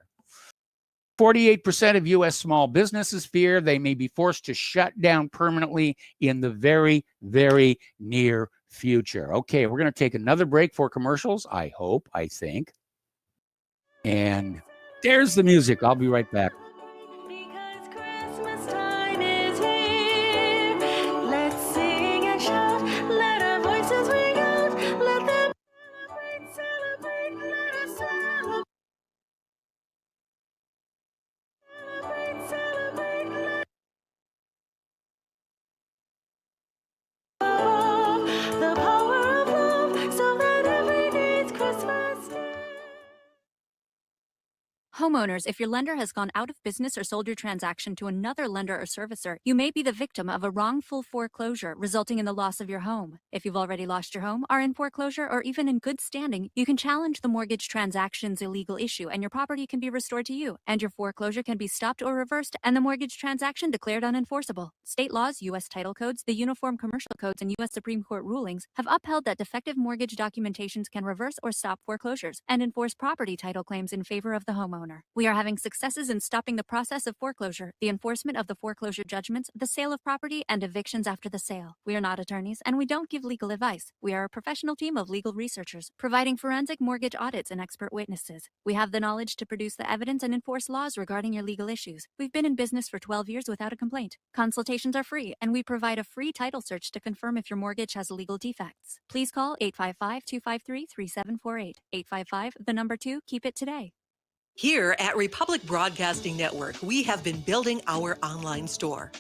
48% of U.S. small businesses fear they may be forced to shut down permanently in the very, very near future. Okay, we're going to take another break for commercials, I think. And there's the music. I'll be right back. Because Christmas time is here. Let's sing and shout. Let our voices ring out. Let them celebrate, let us celebrate. Celebrate, the power of love, so that every needs Christmas Day. Homeowners, if your lender has gone out of business or sold your transaction to another lender or servicer, you may be the victim of a wrongful foreclosure, resulting in the loss of your home. If you've already lost your home, are in foreclosure, or even in good standing, you can challenge the mortgage transaction's illegal issue, and your property can be restored to you, and your foreclosure can be stopped or reversed, and the mortgage transaction declared unenforceable. State laws, U.S. title codes, the Uniform Commercial Codes, and U.S. Supreme Court rulings have upheld that defective mortgage documentations can reverse or stop foreclosures and enforce property title claims in favor of the homeowner. We are having successes in stopping the process of foreclosure, the enforcement of the foreclosure judgments, the sale of property, and evictions after the sale. We are not attorneys, and we don't give legal advice. We are a professional team of legal researchers, providing forensic mortgage audits and expert witnesses. We have the knowledge to produce the evidence and enforce laws regarding your legal issues. We've been in business for 12 years without a complaint. Consultations are free, and we provide a free title search to confirm if your mortgage has legal defects. Please call 855-253-3748. 855, keep it today. Here at Republic Broadcasting Network, we have been building our online store.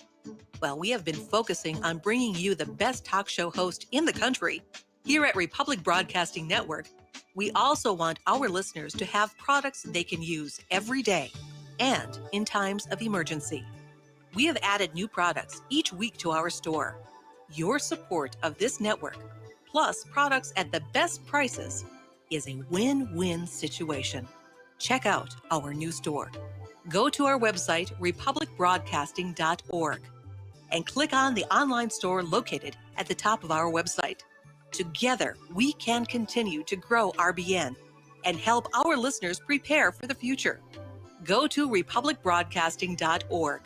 Well, we have been focusing on bringing you the best talk show host in the country. Here at Republic Broadcasting Network, we also want our listeners to have products they can use every day and in times of emergency. We have added new products each week to our store. Your support of this network, plus products at the best prices, is a win-win situation. Check out our new store. Go to our website, republicbroadcasting.org, and click on the online store located at the top of our website. Together, we can continue to grow RBN and help our listeners prepare for the future. Go to republicbroadcasting.org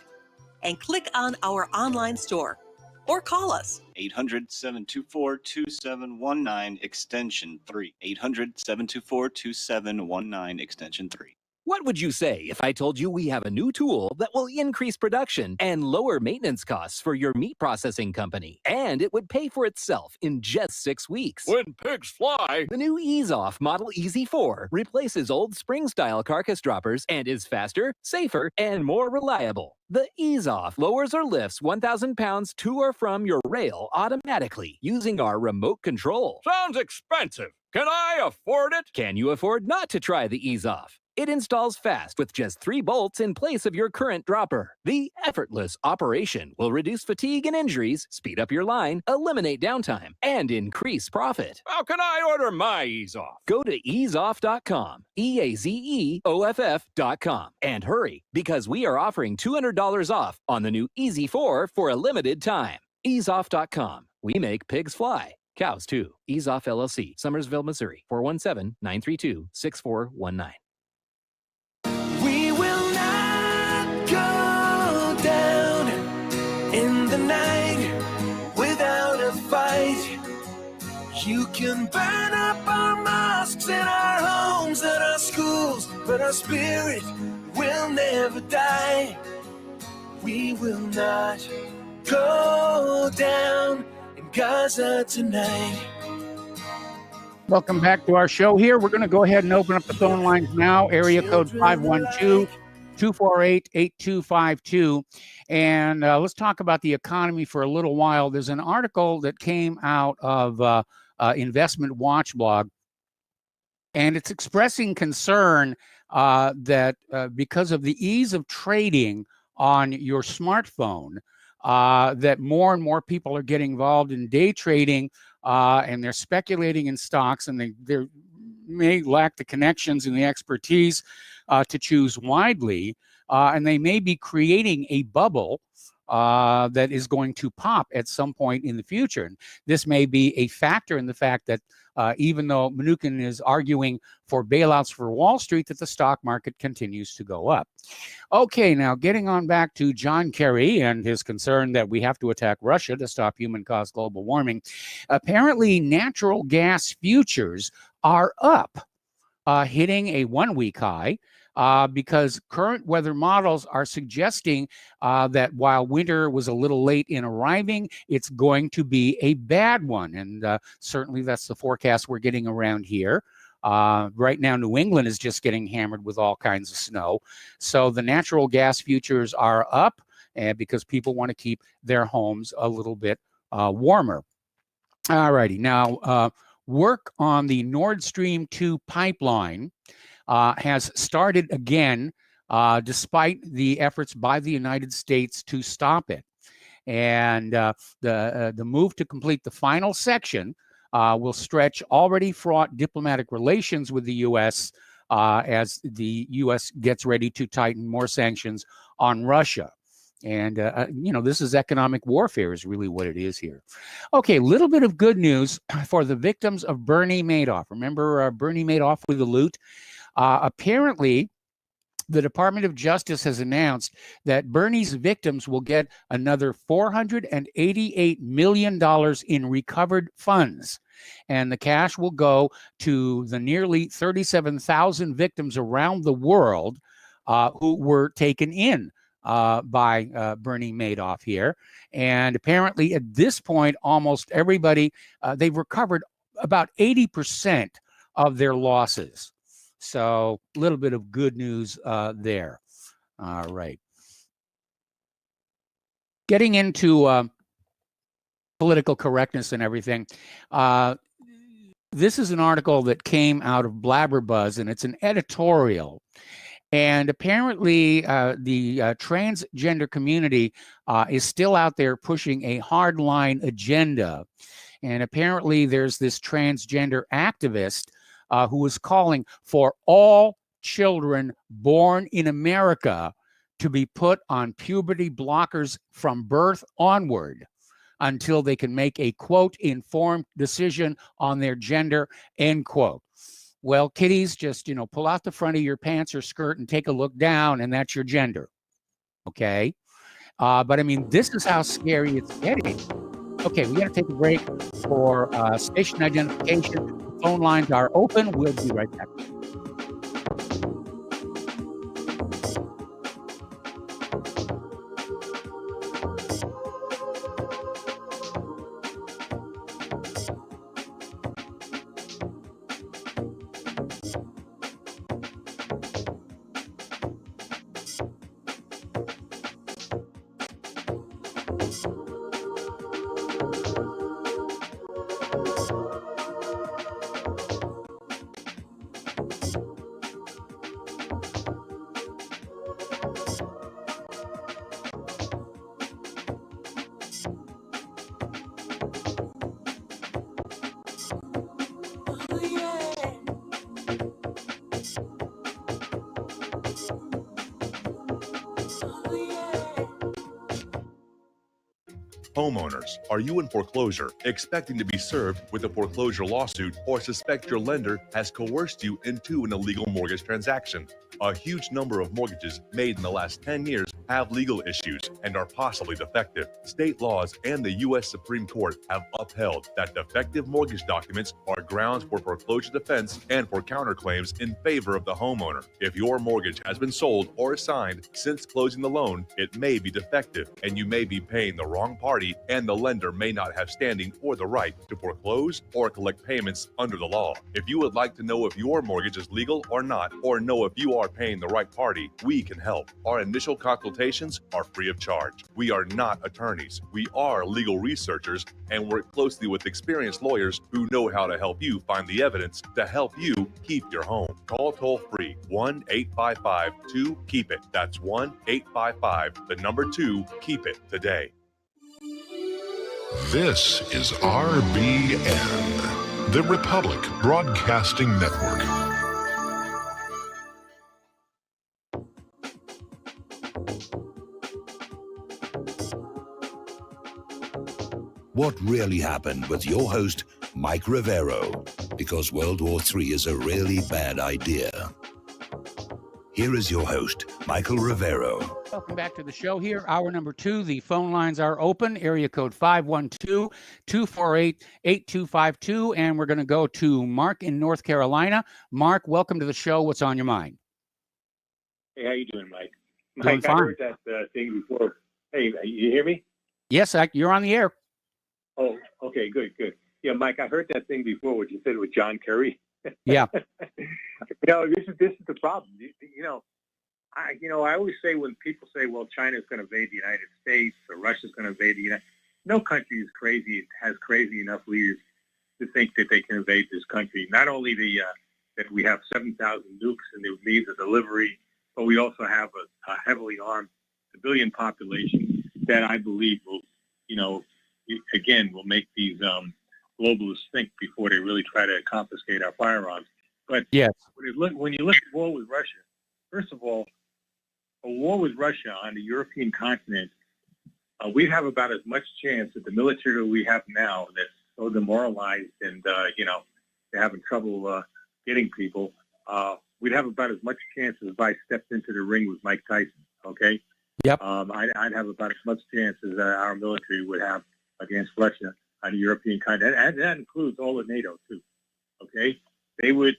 and click on our online store or call us. 800-724-2719, extension 3. 800-724-2719, extension 3. What would you say if I told you we have a new tool that will increase production and lower maintenance costs for your meat processing company? And it would pay for itself in just 6 weeks. When pigs fly. The new Ease Off Model Easy 4 replaces old spring-style carcass droppers and is faster, safer, and more reliable. The Ease Off lowers or lifts 1,000 pounds to or from your rail automatically using our remote control. Sounds expensive. Can I afford it? Can you afford not to try the Ease Off? It installs fast with just 3 bolts in place of your current dropper. The effortless operation will reduce fatigue and injuries, speed up your line, eliminate downtime, and increase profit. How can I order my Ease Off? Go to easeoff.com, EAZEOFF.com, and hurry, because we are offering $200 off on the new Easy 4 for a limited time. Easeoff.com. We make pigs fly. Cows, too. Ease Off LLC, Summersville, Missouri, 417-932-6419. We will not go down in the night without a fight. You can burn up our mosques and our homes and our schools, but our spirit will never die. We will not go down in Gaza tonight. Welcome back to our show here. We're going to go ahead and open up the phone lines now. Area code 512-248-8252. And let's talk about the economy for a little while. There's an article that came out of Investment Watch blog, and it's expressing concern that because of the ease of trading on your smartphone, that more and more people are getting involved in day trading, and they're speculating in stocks, and they may lack the connections and the expertise to choose widely, and they may be creating a bubble that is going to pop at some point in the future. And this may be a factor in the fact that even though Mnuchin is arguing for bailouts for Wall Street, that the stock market continues to go up. Okay, now getting on back to John Kerry and his concern that we have to attack Russia to stop human-caused global warming. Apparently, natural gas futures are up, hitting a one-week high. Because current weather models are suggesting that while winter was a little late in arriving, it's going to be a bad one. And certainly that's the forecast we're getting around here. Right now, New England is just getting hammered with all kinds of snow. So the natural gas futures are up because people want to keep their homes a little bit warmer. All righty. Now, work on the Nord Stream 2 pipeline has started again, despite the efforts by the United States to stop it. And the move to complete the final section will stretch already fraught diplomatic relations with the U.S. As the U.S. gets ready to tighten more sanctions on Russia. And, this is economic warfare is really what it is here. Okay, a little bit of good news for the victims of Bernie Madoff. Remember Bernie Madoff with the loot? Apparently, the Department of Justice has announced that Bernie's victims will get another $488 million in recovered funds. And the cash will go to the nearly 37,000 victims around the world who were taken in by Bernie Madoff here. And apparently, at this point, almost everybody, they've recovered about 80% of their losses. So a little bit of good news there. All right. Getting into political correctness and everything. This is an article that came out of Blabberbuzz, and it's an editorial. And apparently the transgender community is still out there pushing a hardline agenda. And apparently there's this transgender activist who is calling for all children born in America to be put on puberty blockers from birth onward until they can make a, quote, informed decision on their gender, end quote. Well, kiddies, just, pull out the front of your pants or skirt and take a look down, and that's your gender. Okay? But I mean, this is how scary it's getting. Okay, we got to take a break for station identification. Phone lines are open. We'll be right back. Homeowners, are you in foreclosure, expecting to be served with a foreclosure lawsuit, or suspect your lender has coerced you into an illegal mortgage transaction? A huge number of mortgages made in the last 10 years have legal issues and are possibly defective. State laws and the U.S. Supreme Court have upheld that defective mortgage documents are grounds for foreclosure defense and for counterclaims in favor of the homeowner. If your mortgage has been sold or assigned since closing the loan, it may be defective and you may be paying the wrong party, and the lender may not have standing or the right to foreclose or collect payments under the law. If you would like to know if your mortgage is legal or not, or know if you are paying the right party, we can help. Our initial consultations are free of charge. We are not attorneys. We are legal researchers and work closely with experienced lawyers who know how to help you find the evidence to help you keep your home. Call toll free 1-855-2-KEEP-IT. That's 1-855-2-KEEP-IT today. This is RBN, the Republic Broadcasting Network. What really happened with your host, Mike Rivero, because World War III is a really bad idea. Here is your host, Michael Rivero. Welcome back to the show here. Hour number 2. The phone lines are open. Area code 512-248-8252. And we're going to go to Mark in North Carolina. Mark, welcome to the show. What's on your mind? Hey, how you doing, Mike? Doing Mike, fine. I heard that thing before. Hey, you hear me? Yes, you're on the air. Oh, okay, good. Yeah, Mike, I heard that thing before, what you said with John Kerry. Yeah. This is the problem. I always say when people say, well, China's going to invade the United States or Russia's going to invade the United States, no country is crazy, has crazy enough leaders to think that they can invade this country. Not only that we have 7,000 nukes and the means of delivery, but we also have a heavily armed civilian population that I believe will make these globalists think before they really try to confiscate our firearms. But yes, when you look at war with Russia, first of all, a war with Russia on the European continent, we'd have about as much chance with the military that we have now that's so demoralized and, they're having trouble getting people. We'd have about as much chance as if I stepped into the ring with Mike Tyson, okay? Yep. I'd have about as much chance as our military would have against Russia on the European continent. And that includes all of NATO, too, okay? They would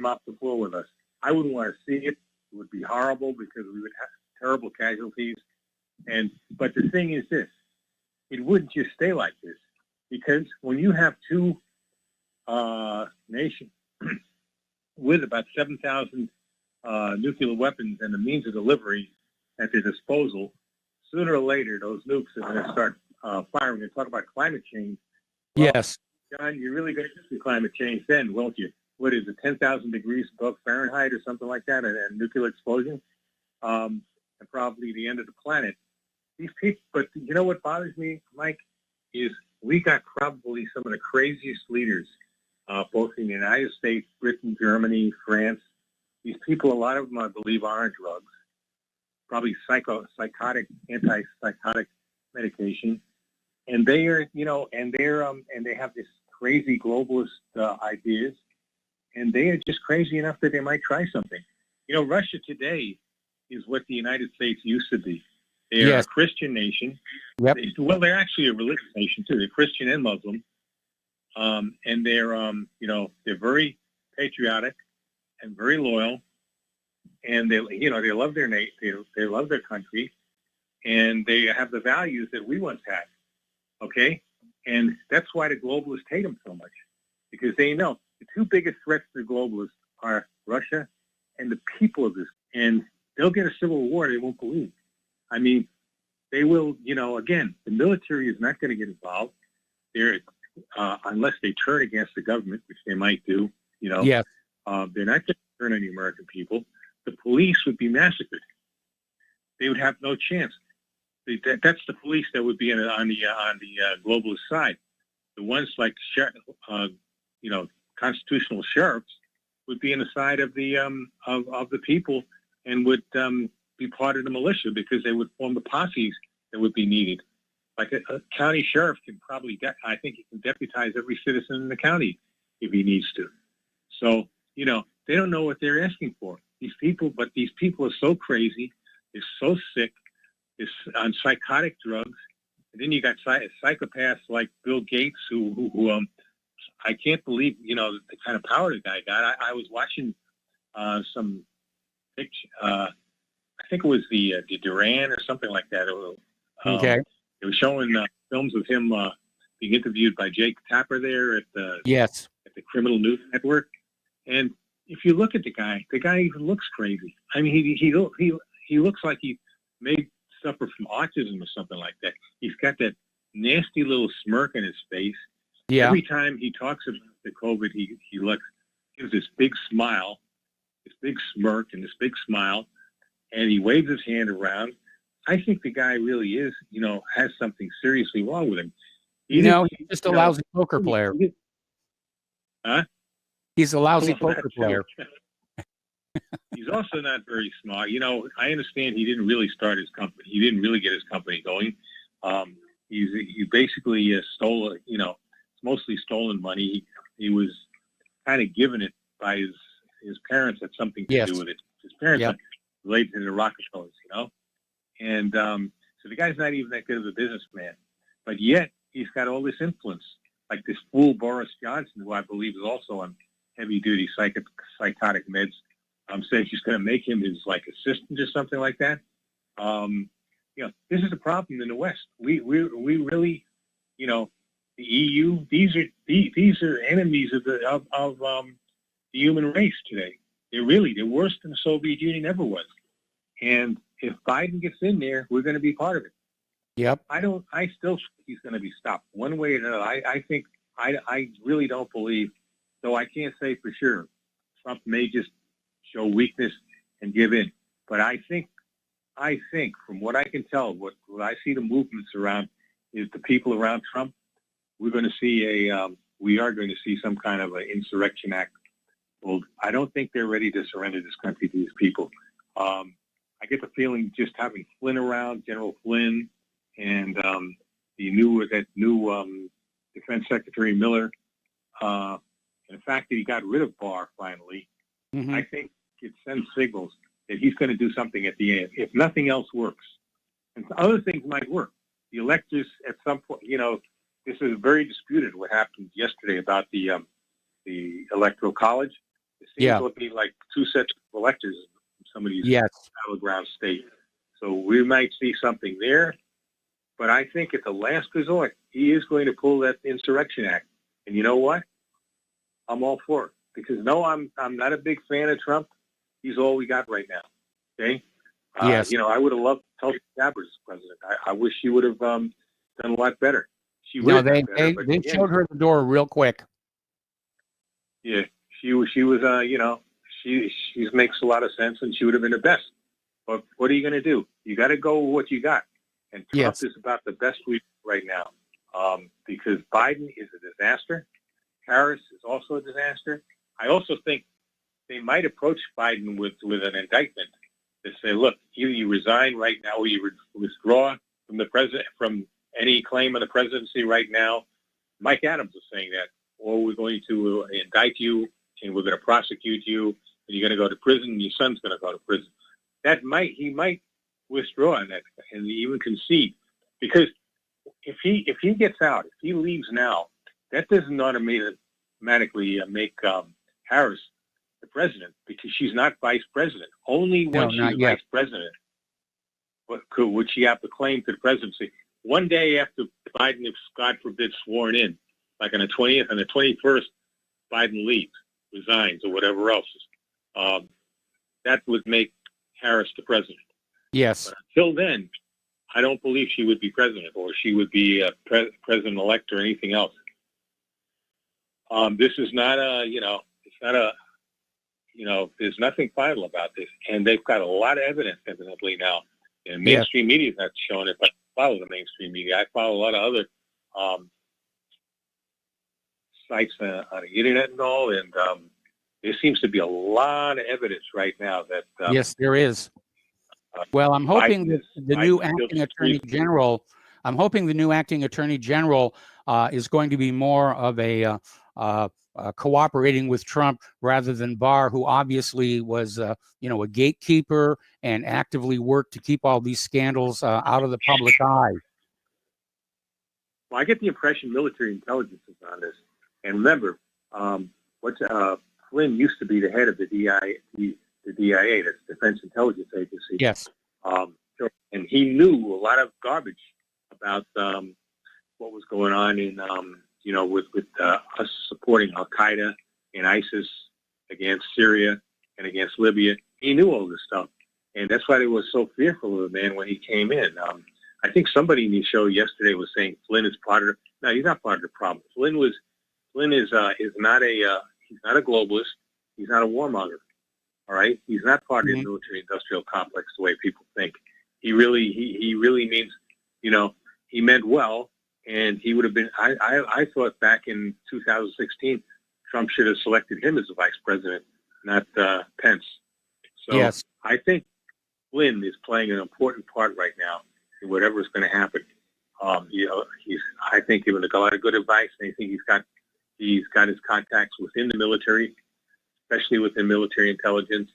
mop the floor with us. I wouldn't want to see it. It would be horrible because we would have terrible casualties. But the thing is this, it wouldn't just stay like this, because when you have two nations with about 7,000 nuclear weapons and the means of delivery at their disposal, sooner or later those nukes are going to start firing. And talk about climate change. Well, yes. John, you're really going to see climate change then, won't you? What is it, 10,000 degrees above Fahrenheit or something like that, a nuclear explosion, and probably the end of the planet. These people, but you know what bothers me, Mike, is we got probably some of the craziest leaders, both in the United States, Britain, Germany, France. These people, a lot of them, I believe, are on drugs, probably antipsychotic medication, and they are, and they have this crazy globalist ideas. And they are just crazy enough that they might try something. Russia today is what the United States used to be. They are a Christian nation. Yep. They're actually a religious nation too. They're Christian and Muslim, and they're they're very patriotic and very loyal, and they love their nation. They love their country, and they have the values that we once had. Okay, and that's why the globalists hate them so much, because they know the two biggest threats to the globalists are Russia and the people of this. And they'll get a civil war they won't believe. I mean, they will, again, the military is not going to get involved. They're, unless they turn against the government, which they might do, Yes. They're not going to turn on the American people. The police would be massacred. They would have no chance. That's the police that would be on the globalist side. The ones like, constitutional sheriffs would be on the side of the people and would be part of the militia, because they would form the posses that would be needed Like a county sheriff can probably, I think he can deputize every citizen in the county if he needs to. So, they don't know what they're asking for. These people are so crazy. They're so sick. They're on psychotic drugs. And then you got psychopaths like Bill Gates who I can't believe, the kind of power the guy got. I was watching some picture, I think it was the Duran or something like that. Okay. They were showing films of him being interviewed by Jake Tapper there at the Criminal News Network. And if you look at the guy even looks crazy. I mean, he looks like he may suffer from autism or something like that. He's got that nasty little smirk on his face. Yeah. Every time he talks about the COVID, he gives this big smile, this big smirk, and this big smile, and he waves his hand around. I think the guy really is, has something seriously wrong with him. He's just a lousy poker player. Huh? He's a lousy poker player. He's also not very smart. I understand he didn't really start his company. He didn't really get his company going. He basically stole, it's mostly stolen money. He was kind of given it by his parents had something to do with it. His parents are related to the Rockefellers, And so the guy's not even that good of a businessman. But yet he's got all this influence. Like this fool Boris Johnson, who I believe is also on heavy-duty psychotic meds, says she's going to make him his assistant or something like that. This is a problem in the West. We really, the EU. These are enemies of the human race today. They're worse than the Soviet Union ever was. And if Biden gets in there, we're going to be part of it. Yep. I still think he's going to be stopped one way or another. I really don't believe, though I can't say for sure, Trump may just show weakness and give in. But I think from what I can tell, what I see the movements around is the people around Trump, we are going to see some kind of an insurrection act. Well, I don't think they're ready to surrender this country to these people. I get the feeling just having Flynn around, General Flynn, and the new Defense Secretary Miller, and the fact that he got rid of Barr finally, I think it sends signals that he's going to do something at the end, if nothing else works. And other things might work. The electors at some point, this is very disputed what happened yesterday about the Electoral College. It seems to be like two sets of electors in some of these battleground states. So we might see something there. But I think at the last resort, he is going to pull that Insurrection Act. And you know what? I'm all for it. Because I'm not a big fan of Trump. He's all we got right now. Okay? I would have loved Tulsi Gabbard as president. I wish she would have done a lot better. She they showed her the door real quick. Yeah, she was she makes a lot of sense, and she would have been the best. But what are you going to do? You got to go with what you got. And Trump is about the best we right now, because Biden is a disaster. Harris is also a disaster. I also think they might approach Biden with an indictment to say, look, either you resign right now or you withdraw from the president, from any claim on the presidency right now. Mike Adams is saying that, or we're going to indict you and we're going to prosecute you and you're going to go to prison and your son's going to go to prison. He might withdraw on that and even concede, because if he gets out, if he leaves now, that doesn't automatically make Harris the president, because she's not vice president. Only once she's vice president would she have the claim to the presidency. One day after Biden is, God forbid, sworn in, like on the 20th and the 21st, Biden leaves, resigns, or whatever else, that would make Harris the president. Yes. But until then, I don't believe she would be president, or she would be president-elect or anything else. This is not there's nothing final about this. And they've got a lot of evidence, evidently, now. And mainstream media is not showing it, but I follow the mainstream media. I follow a lot of other sites on the internet and all, and there seems to be a lot of evidence right now that... yes, there is. Well, I'm hoping that the new acting attorney general I'm hoping the new acting attorney general is going to be more of a cooperating with Trump rather than Barr, who obviously was, a gatekeeper and actively worked to keep all these scandals out of the public eye. Well, I get the impression military intelligence is on this. And remember, Flynn used to be the head of the DIA, that's Defense Intelligence Agency. Yes. And he knew a lot of garbage about what was going on in, with us supporting Al Qaeda and ISIS against Syria and against Libya. He knew all this stuff, and that's why they were so fearful of the man when he came in. I think somebody in the show yesterday was saying Flynn is part of. No, he's not part of the problem. Flynn is not he's not a globalist. He's not a warmonger. All right, he's not part of the military-industrial complex the way people think. He really means, he meant well, and he would have been. I thought back in 2016, Trump should have selected him as the vice president, not Pence. So yes. I think Flynn is playing an important part right now in whatever is going to happen. I think giving a lot of good advice, and I think he's got his contacts within the military, especially within military intelligence.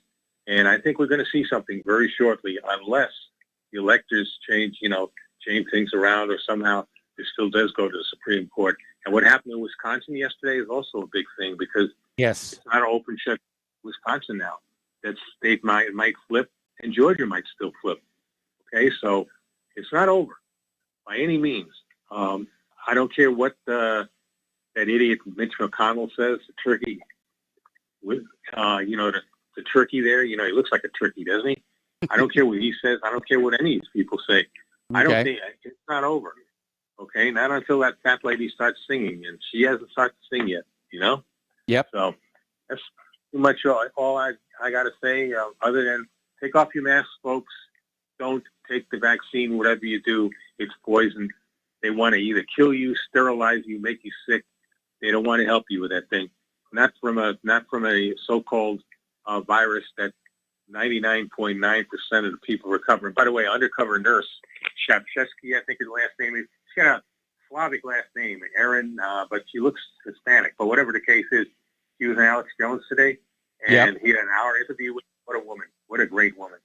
And I think we're going to see something very shortly, unless the electors change things around, or somehow it still does go to the Supreme Court. And what happened in Wisconsin yesterday is also a big thing, because yes, it's not an open shut Wisconsin now. That state might flip, and Georgia might still flip. Okay, so it's not over by any means. I don't care what that idiot Mitch McConnell says. The turkey, the turkey there. He looks like a turkey, doesn't he? I don't care what he says. I don't care what any of these people say. I don't think it's not over. Okay, not until that fat lady starts singing, and she hasn't started to sing yet. Yep. So that's pretty much all I got to say. Other than take off your mask, folks. Don't take the vaccine. Whatever you do, it's poison. They want to either kill you, sterilize you, make you sick. They don't want to help you with that thing. Not from a so-called virus that 99.9% of the people recover. And by the way, undercover nurse Shapchesky, I think his last name is. She's got a Slavic last name, Aaron, but she looks Hispanic. But whatever the case is, he was in Alex Jones today, and he had an hour interview with. What a woman! What a great woman!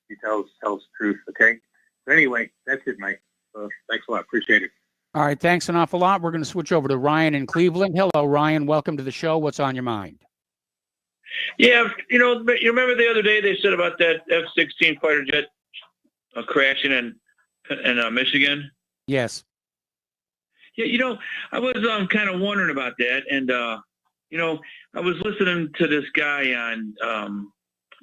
She tells the truth. Okay. So anyway, that's it, Mike. Thanks a lot. Appreciate it. All right. Thanks an awful lot. We're going to switch over to Ryan in Cleveland. Hello, Ryan. Welcome to the show. What's on your mind? Yeah, you remember the other day they said about that F-16 fighter jet crashing in Michigan? Yes. Yeah, I was kind of wondering about that, and I was listening to this guy on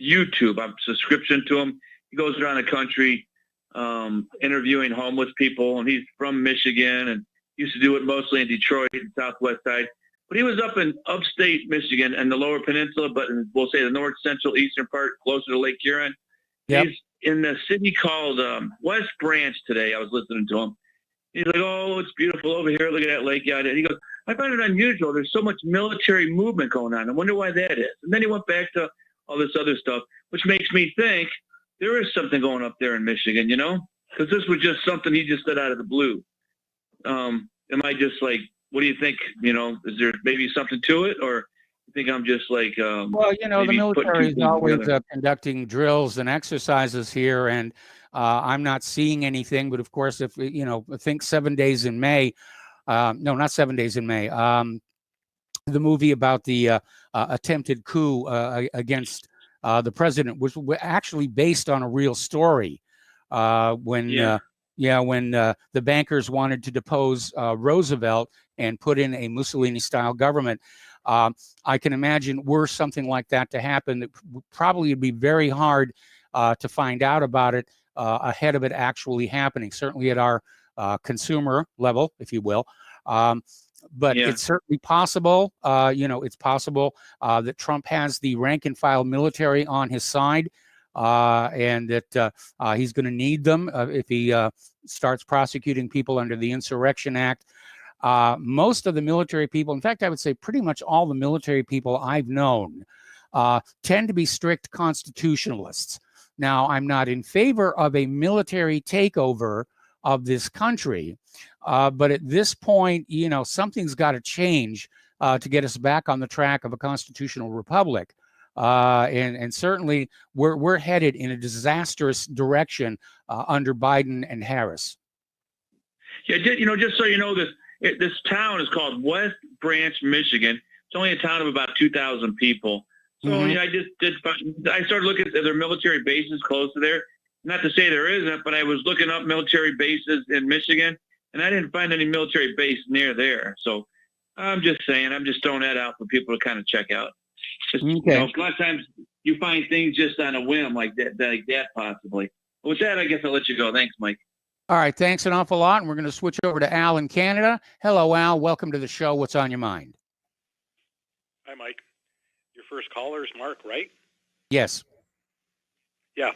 YouTube. I'm subscription to him. He goes around the country interviewing homeless people, and he's from Michigan and used to do it mostly in Detroit and Southwest side. But he was up in upstate Michigan and the Lower Peninsula, but we'll say the north, central, eastern part, closer to Lake Huron. Yep. He's in the city called West Branch today. I was listening to him. He's like, oh, it's beautiful over here. Look at that lake. And he goes, I find it unusual. There's so much military movement going on. I wonder why that is. And then he went back to all this other stuff, which makes me think there is something going up there in Michigan, because this was just something he just said out of the blue. Am I just like, what do you think? Is there maybe something to it, or you think I'm just like? Well, the military is always conducting drills and exercises here, and I'm not seeing anything. But of course, if I think 7 days in May, no, not 7 days in May. The movie about the attempted coup against the president was actually based on a real story. When the bankers wanted to depose Roosevelt and put in a Mussolini-style government, I can imagine were something like that to happen, it probably would be very hard to find out about it ahead of it actually happening, certainly at our consumer level, if you will. But it's certainly possible, it's possible that Trump has the rank and file military on his side, and that he's going to need them if he starts prosecuting people under the Insurrection Act. Most of the military people, in fact, I would say pretty much all the military people I've known tend to be strict constitutionalists. Now, I'm not in favor of a military takeover of this country. But at this point, something's got to change to get us back on the track of a constitutional republic. And certainly we're headed in a disastrous direction under Biden and Harris. Yeah, just so you know, this town is called West Branch, Michigan. It's only a town of about 2,000 people. So I started looking at their military bases close to there. Not to say there isn't, but I was looking up military bases in Michigan, and I didn't find any military base near there. So I'm just saying, I'm just throwing that out for people to kind of check out. Just, okay. A lot of times you find things just on a whim like that possibly. But with that, I guess I'll let you go. Thanks, Mike. All right, thanks an awful lot. And we're going to switch over to Al in Canada. Hello, Al. Welcome to the show. What's on your mind? Hi, Mike. Your first caller is Mark, right? Yes. Yeah.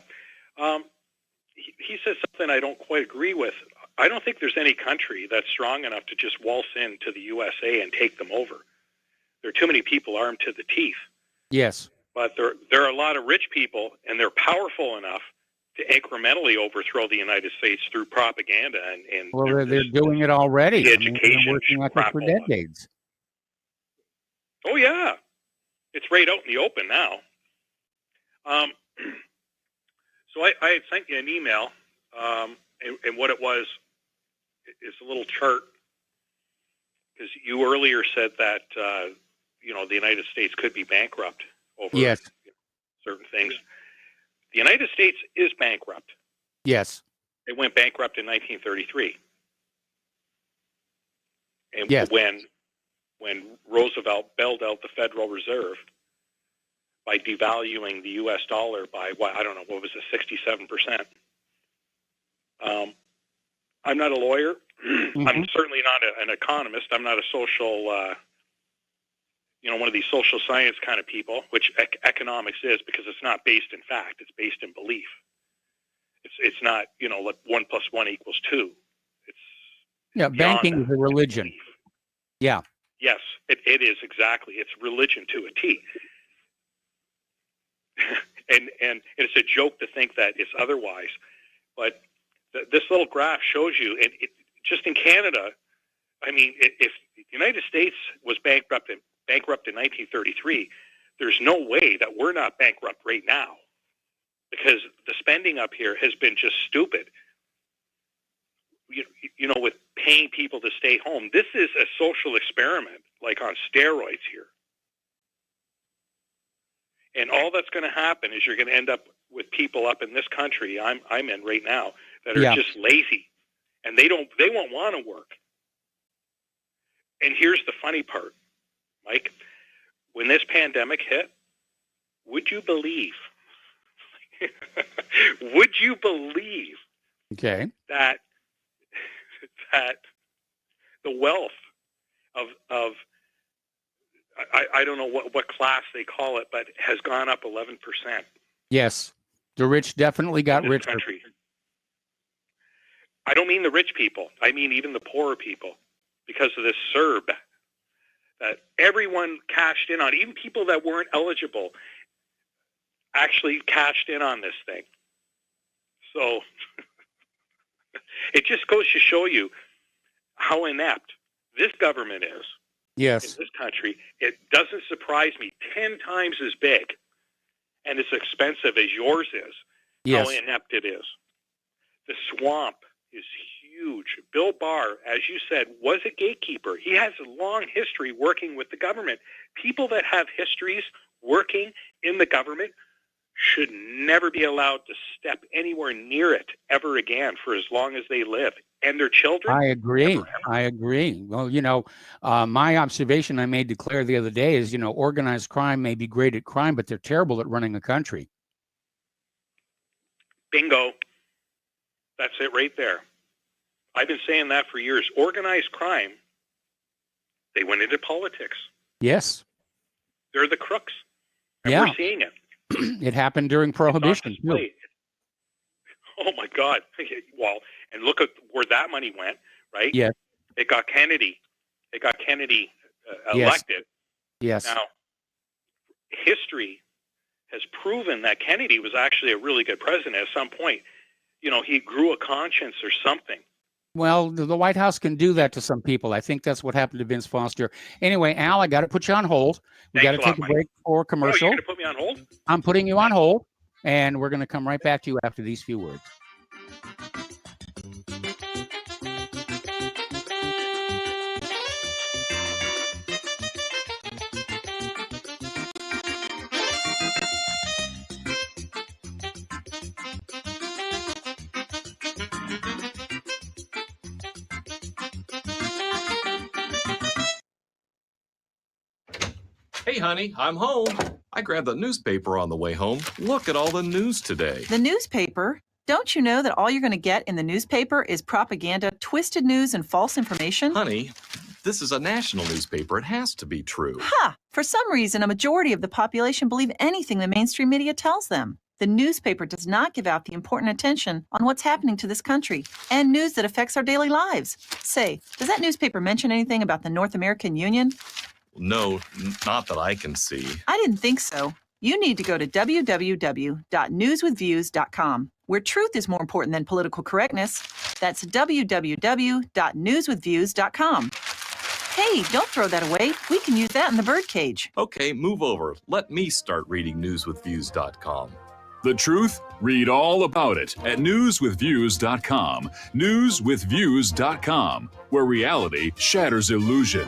He says something I don't quite agree with. I don't think there's any country that's strong enough to just waltz into the USA and take them over. There are too many people armed to the teeth. Yes. But there are a lot of rich people, and they're powerful enough to incrementally overthrow the United States through propaganda. And well, they're doing it already. The education they're working like it for decades. Oh, yeah. It's right out in the open now. So I had sent you an email, and what it was is a little chart, because you earlier said that, the United States could be bankrupt over certain things. The United States is bankrupt. Yes. It went bankrupt in 1933. And when Roosevelt bailed out the Federal Reserve by devaluing the U.S. dollar by, what was it, 67%. I'm not a lawyer. I'm certainly not an economist. I'm not a social, one of these social science kind of people, which economics is, because it's not based in fact. It's based in belief. It's not, like 1 + 1 = 2. It's banking is a religion. Belief. Yeah. Yes, it is exactly. It's religion to a T. and it's a joke to think that it's otherwise. But this little graph shows you, just in Canada, I mean, if the United States was bankrupt in 1933, there's no way that we're not bankrupt right now, because the spending up here has been just stupid. With paying people to stay home, this is a social experiment, like on steroids here. And all that's going to happen is you're going to end up with people up in this country I'm in right now that are just lazy, and they won't want to work. And here's the funny part, Mike. When this pandemic hit, would you believe that the wealth of I don't know what class they call it, but has gone up 11%. Yes, the rich definitely got richer. Country. I don't mean the rich people. I mean even the poorer people, because of this CERB that everyone cashed in on. Even people that weren't eligible actually cashed in on this thing. So it just goes to show you how inept this government is. Yes. In this country. It doesn't surprise me. 10 times as big and as expensive as yours is, how inept it is. The swamp is huge. Bill Barr, as you said, was a gatekeeper. He has a long history working with the government. People that have histories working in the government should never be allowed to step anywhere near it ever again for as long as they live. And their children. I agree. Well, my observation I made declare the other day is, organized crime may be great at crime, but they're terrible at running a country. Bingo. That's it right there. I've been saying that for years. Organized crime, they went into politics. Yes. They're the crooks. And we're seeing it. It happened during Prohibition, too. Oh, my God. Well, and look at where that money went, right? Yes. It got Kennedy. Elected. Yes. Now, history has proven that Kennedy was actually a really good president at some point. He grew a conscience or something. Well, the White House can do that to some people. I think that's what happened to Vince Foster. Anyway, Al, I got to put you on hold. We got to take a break for commercial. Oh, you're going to put me on hold? I'm putting you on hold, and we're going to come right back to you after these few words. Hey, honey, I'm home. I grabbed the newspaper on the way home. Look at all the news today. The newspaper? Don't you know that all you're going to get in the newspaper is propaganda, twisted news, and false information? Honey, this is a national newspaper. It has to be true. Ha! For some reason, a majority of the population believe anything the mainstream media tells them. The newspaper does not give out the important attention on what's happening to this country and news that affects our daily lives. Say, does that newspaper mention anything about the North American Union? No, not that I can see. I didn't think so. You need to go to www.newswithviews.com, where truth is more important than political correctness. That's www.newswithviews.com. Hey, don't throw that away. We can use that in the birdcage. Okay, move over. Let me start reading newswithviews.com. The truth? Read all about it at newswithviews.com. Newswithviews.com, where reality shatters illusion.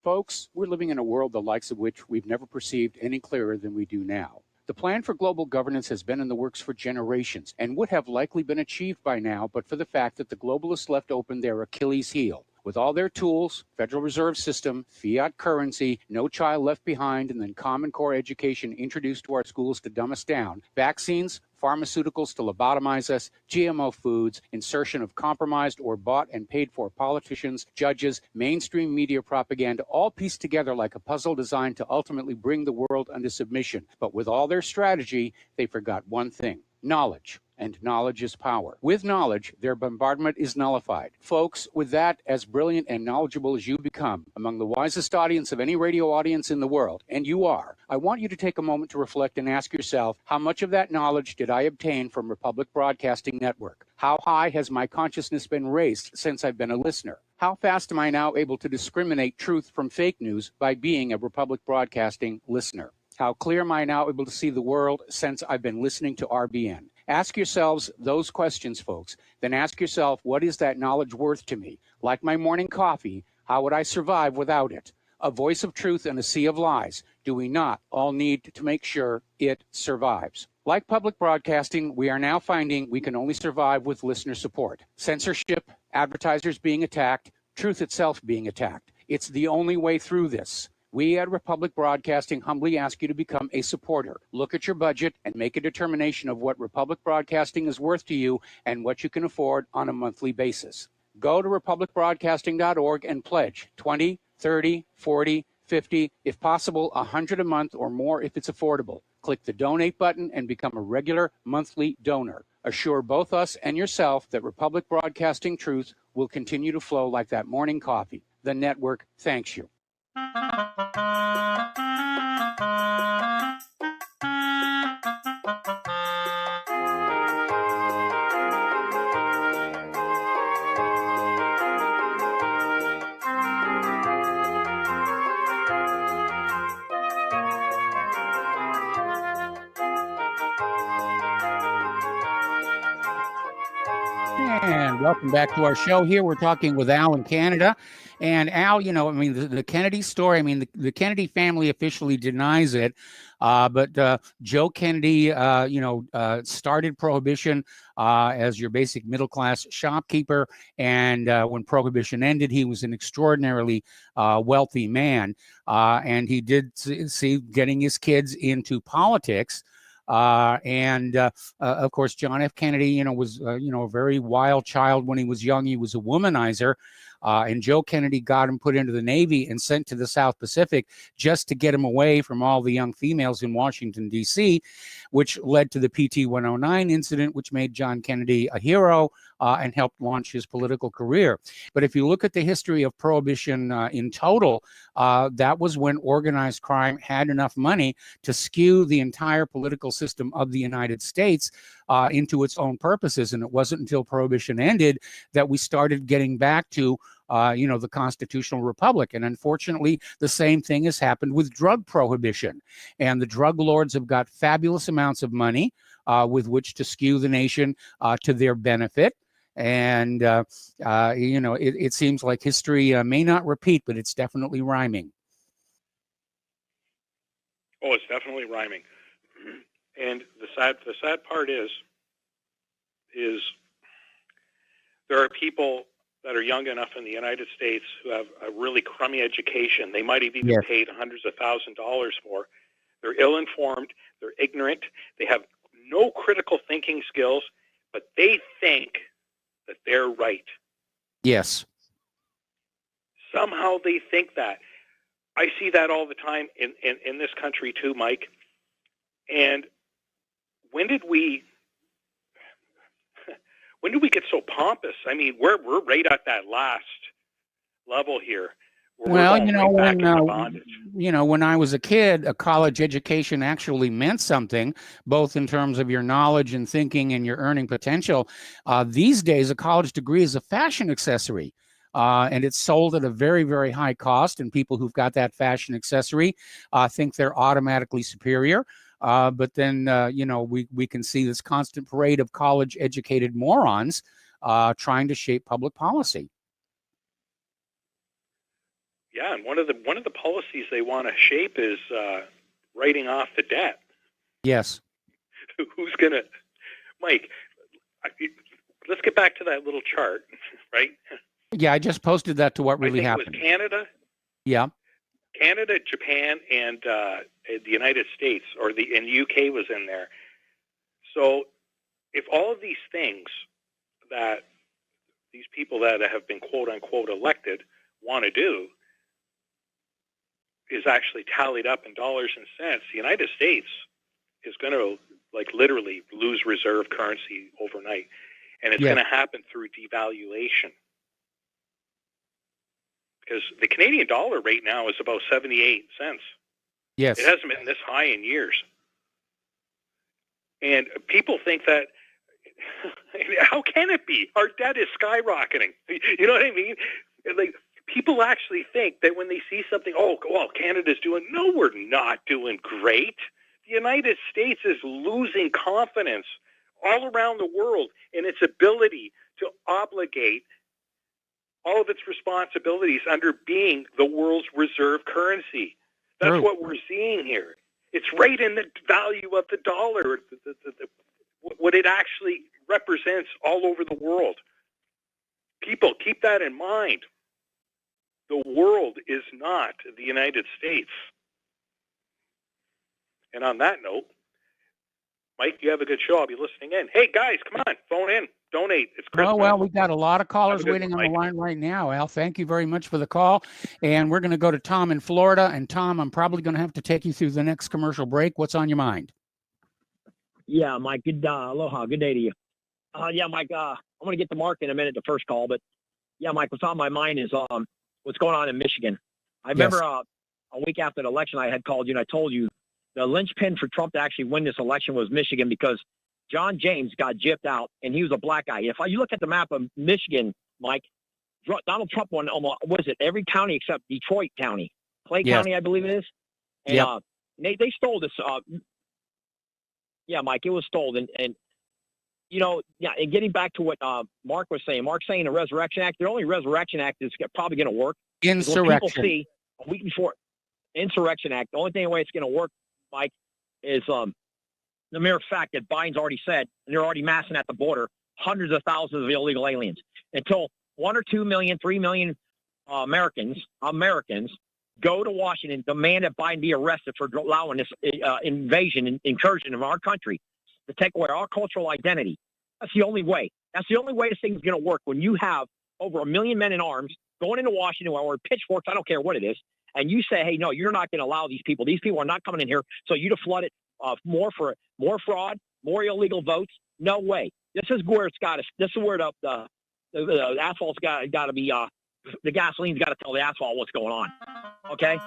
Folks, we're living in a world the likes of which we've never perceived any clearer than we do now. The plan for global governance has been in the works for generations and would have likely been achieved by now, but for the fact that the globalists left open their Achilles heel. With all their tools, Federal Reserve System, fiat currency, no child left behind, and then Common Core education introduced to our schools to dumb us down, vaccines, pharmaceuticals to lobotomize us, GMO foods, insertion of compromised or bought and paid for politicians, judges, mainstream media propaganda, all pieced together like a puzzle designed to ultimately bring the world under submission. But with all their strategy, they forgot one thing: knowledge. And knowledge is power. With knowledge, their bombardment is nullified. Folks, with that, as brilliant and knowledgeable as you become, among the wisest audience of any radio audience in the world, and you are, I want you to take a moment to reflect and ask yourself, how much of that knowledge did I obtain from Republic Broadcasting Network? How high has my consciousness been raised since I've been a listener? How fast am I now able to discriminate truth from fake news by being a Republic Broadcasting listener? How clear am I now able to see the world since I've been listening to RBN? Ask yourselves those questions, folks. Then ask yourself, what is that knowledge worth to me? Like my morning coffee, how would I survive without it? A voice of truth in a sea of lies. Do we not all need to make sure it survives? Like public broadcasting, we are now finding we can only survive with listener support. Censorship, advertisers being attacked, truth itself being attacked. It's the only way through this. We at Republic Broadcasting humbly ask you to become a supporter. Look at your budget and make a determination of what Republic Broadcasting is worth to you and what you can afford on a monthly basis. Go to republicbroadcasting.org and pledge 20, 30, 40, 50, if possible, 100 a month or more if it's affordable. Click the donate button and become a regular monthly donor. Assure both us and yourself that Republic Broadcasting truth will continue to flow like that morning coffee. The network thanks you. And welcome back to our show here. We're talking with Al in Canada. And Al, you know, I mean, the Kennedy story, I mean, the Kennedy family officially denies it. But Joe Kennedy, started Prohibition as your basic middle-class shopkeeper. And when Prohibition ended, he was an extraordinarily wealthy man. And he did see getting his kids into politics. Of course, John F. Kennedy, was, a very wild child when he was young. He was a womanizer. And Joe Kennedy got him put into the Navy and sent to the South Pacific just to get him away from all the young females in Washington, D.C., which led to the PT-109 incident, which made John Kennedy a hero. and helped launch his political career. But if you look at the history of Prohibition in total, that was when organized crime had enough money to skew the entire political system of the United States into its own purposes. And it wasn't until Prohibition ended that we started getting back to the constitutional republic. And unfortunately, the same thing has happened with drug prohibition. And the drug lords have got fabulous amounts of money with which to skew the nation to their benefit. And, it seems like history may not repeat, but it's definitely rhyming. Oh, it's definitely rhyming. And the sad part is there are people that are young enough in the United States who have a really crummy education. They might have even paid hundreds of $1,000s for. They're ill-informed. They're ignorant. They have no critical thinking skills, but they think that they're right. Yes. Somehow they think that. I see that all the time in this country too, Mike. And when did we get so pompous? I mean, we're right at that last level here. Well, when I was a kid, a college education actually meant something, both in terms of your knowledge and thinking and your earning potential. These days, a college degree is a fashion accessory. And it's sold at a very, very high cost. And people who've got that fashion accessory think they're automatically superior. But then, we can see this constant parade of college-educated morons trying to shape public policy. Yeah, and one of the policies they want to shape is writing off the debt. Yes. Who's gonna, Mike? Let's get back to that little chart, right? Yeah, I just posted that to what really happened. It was Canada. Yeah. Canada, Japan, and the United States, and the UK was in there. So, if all of these things that these people that have been quote unquote elected want to do is actually tallied up in dollars and cents, the United States is going to literally lose reserve currency overnight, and it's going to happen through devaluation. Because the Canadian dollar right now is about 78 cents. Yes. It hasn't been this high in years. And people think that, how can it be? Our debt is skyrocketing. You know what I mean? People actually think that when they see something, Canada's doing, no, we're not doing great. The United States is losing confidence all around the world in its ability to obligate all of its responsibilities under being the world's reserve currency. That's what we're seeing here. It's right in the value of the dollar, what it actually represents all over the world. People, keep that in mind. The world is not the United States. And on that note, Mike, you have a good show. I'll be listening in. Hey, guys, come on, phone in. Donate. It's Christmas. Oh, well, we've got a lot of callers waiting on the line right now, Al. Thank you very much for the call. And we're going to go to Tom in Florida. And Tom, I'm probably going to have to take you through the next commercial break. What's on your mind? Yeah, Mike, good aloha. Good day to you. Mike, I'm going to get to Mark in a minute, the first call. But, yeah, Mike, what's on my mind is what's going on in Michigan. I remember a week after the election, I had called you and I told you the linchpin for Trump to actually win this election was Michigan because John James got gypped out, and he was a black guy. If you look at the map of Michigan, Mike, Donald Trump won almost, every county except Detroit County. Clay County, I believe it is. And they stole this. Mike, it was stolen. And and getting back to what Mark was saying, Mark's saying the Resurrection Act, the only Resurrection Act is probably going to work. Insurrection. People see a week before Insurrection Act, the only way it's going to work, Mike, is the mere fact that Biden's already said, and they're already massing at the border, hundreds of thousands of illegal aliens. Until 1 or 2 million, 3 million Americans go to Washington, demand that Biden be arrested for allowing this invasion and incursion of our country to take away our cultural identity. That's the only way. That's the only way this thing's going to work. When you have over 1 million men in arms going into Washington or pitchforks, I don't care what it is, and you say, hey, no, you're not going to allow these people. These people are not coming in here. So you to flood it more fraud, more illegal votes. No way. This is where it's got to. This is where the asphalt's got to be. The gasoline's got to tell the asphalt what's going on. Okay.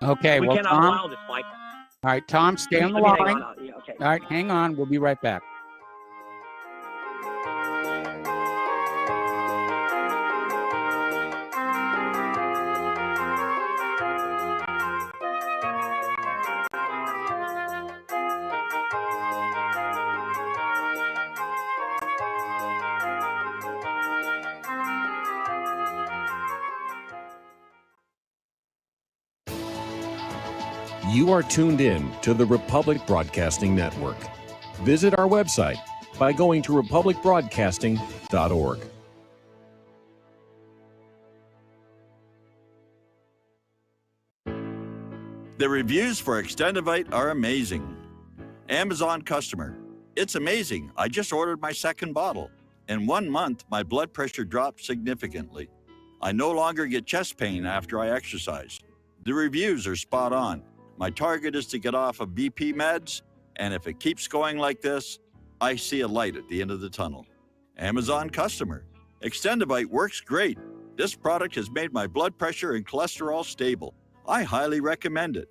Okay. We Well, cannot Tom. allow this, Mike. All right, Tom, stay on the Let me line. hang on. Yeah, okay. All right, hang on. We'll be right back. You are tuned in to the Republic Broadcasting Network. Visit our website by going to republicbroadcasting.org. The reviews for Extendivite are amazing. Amazon customer. It's amazing. I just ordered my second bottle. In 1 month, my blood pressure dropped significantly. I no longer get chest pain after I exercise. The reviews are spot on. My target is to get off of BP meds, and if it keeps going like this, I see a light at the end of the tunnel. Amazon customer. Extendivite works great. This product has made my blood pressure and cholesterol stable. I highly recommend it.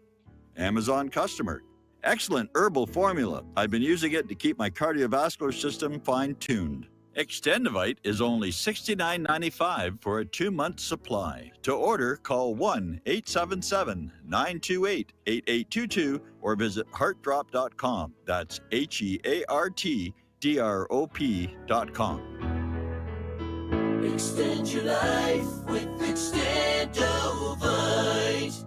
Amazon customer. Excellent herbal formula. I've been using it to keep my cardiovascular system fine-tuned. Extendivite is only $69.95 for a 2-month supply. To order, call 1-877-928-8822 or visit heartdrop.com. That's HEARTDROP.com. Extend your life with Extendovite.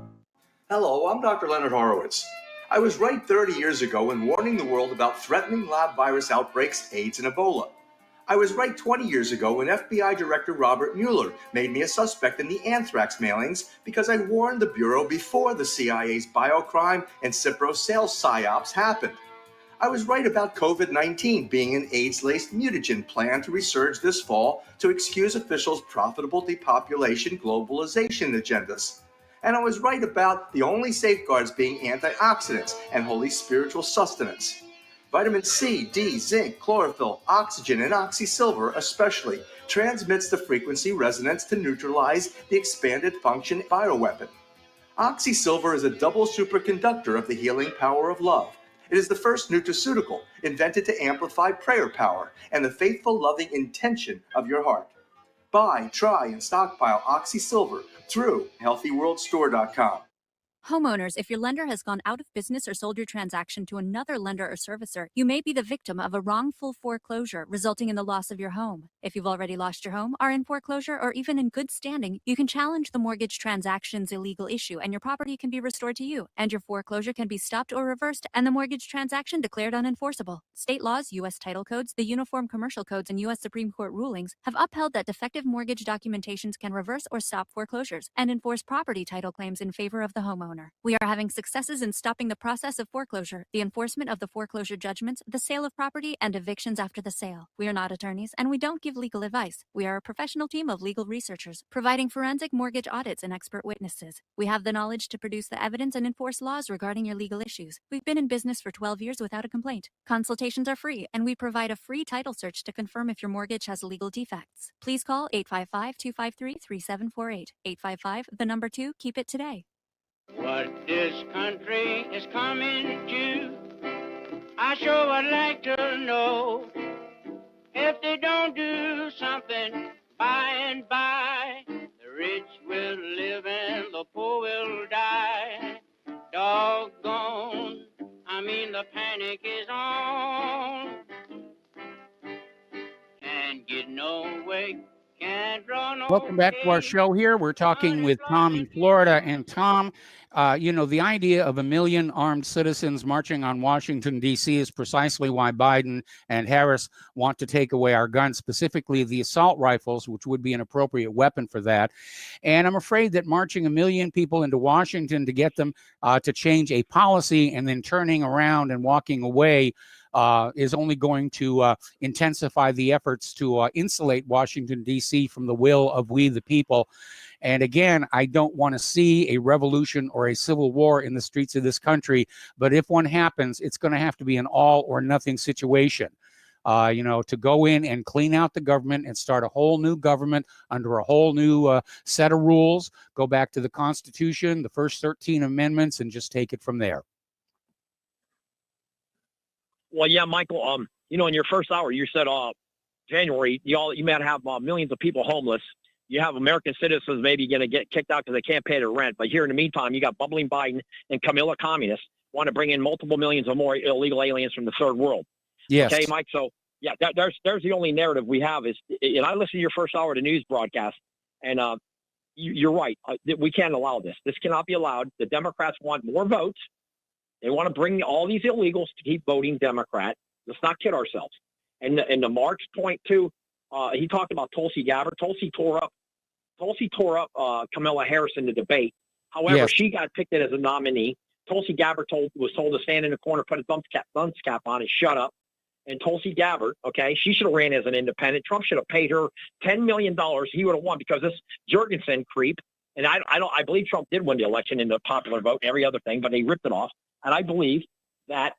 Hello, I'm Dr. Leonard Horowitz. I was right 30 years ago in warning the world about threatening lab virus outbreaks, AIDS, and Ebola. I was right 20 years ago when FBI Director Robert Mueller made me a suspect in the anthrax mailings because I warned the Bureau before the CIA's biocrime and Cipro sales psyops happened. I was right about COVID-19 being an AIDS-laced mutagen planned to resurge this fall to excuse officials' profitable depopulation globalization agendas. And I was right about the only safeguards being antioxidants and holy spiritual sustenance. Vitamin C, D, zinc, chlorophyll, oxygen, and oxysilver especially transmits the frequency resonance to neutralize the expanded function bioweapon. Oxysilver is a double superconductor of the healing power of love. It is the first nutraceutical invented to amplify prayer power and the faithful, loving intention of your heart. Buy, try, and stockpile Oxysilver through HealthyWorldStore.com. Homeowners, if your lender has gone out of business or sold your transaction to another lender or servicer, you may be the victim of a wrongful foreclosure, resulting in the loss of your home. If you've already lost your home, are in foreclosure, or even in good standing, you can challenge the mortgage transaction's illegal issue, and your property can be restored to you, and your foreclosure can be stopped or reversed, and the mortgage transaction declared unenforceable. State laws, U.S. title codes, the Uniform Commercial Codes, and U.S. Supreme Court rulings have upheld that defective mortgage documentations can reverse or stop foreclosures and enforce property title claims in favor of the homeowner. We are having successes in stopping the process of foreclosure, the enforcement of the foreclosure judgments, the sale of property, and evictions after the sale. We are not attorneys, and we don't give legal advice. We are a professional team of legal researchers, providing forensic mortgage audits and expert witnesses. We have the knowledge to produce the evidence and enforce laws regarding your legal issues. We've been in business for 12 years without a complaint. Consultations are free, and we provide a free title search to confirm if your mortgage has legal defects. Please call 855-253-3748. 855, the number 2, keep it today. What this country is coming to, I sure would like to know. If they don't do something by and by, the rich will live and the poor will die. Doggone, I mean the panic is on. Can't get no way. Welcome back to our show here. We're talking with Tom in Florida. And Tom, the idea of 1 million armed citizens marching on Washington, D.C. is precisely why Biden and Harris want to take away our guns, specifically the assault rifles, which would be an appropriate weapon for that. And I'm afraid that marching 1 million people into Washington to get them to change a policy and then turning around and walking away is only going to intensify the efforts to insulate Washington, D.C. from the will of we the people. And again, I don't want to see a revolution or a civil war in the streets of this country. But if one happens, it's going to have to be an all or nothing situation. to go in and clean out the government and start a whole new government under a whole new set of rules, go back to the Constitution, the first 13 amendments, and just take it from there. Well, yeah, Michael, in your first hour, you said January, you might have millions of people homeless. You have American citizens maybe going to get kicked out because they can't pay their rent. But here in the meantime, you got bumbling Biden and Camilla communists want to bring in multiple millions or more illegal aliens from the third world. Yes. Okay, Mike. So yeah, there's the only narrative we have is, and I listened to your first hour of the news broadcast, and you're right. We can't allow this. This cannot be allowed. The Democrats want more votes. They want to bring all these illegals to keep voting Democrat. Let's not kid ourselves. And the Mark's point too, he talked about Tulsi Gabbard. Tulsi tore up Kamala Harris in the debate. However, Yes. she got picked as a nominee. Tulsi Gabbard was told to stand in the corner, put a dunce cap on, and shut up. And Tulsi Gabbard, okay, she should have ran as an independent. Trump should have paid her $10 million. He would have won because this Jorgensen creep. And I believe Trump did win the election in the popular vote and every other thing, but they ripped it off. And I believe that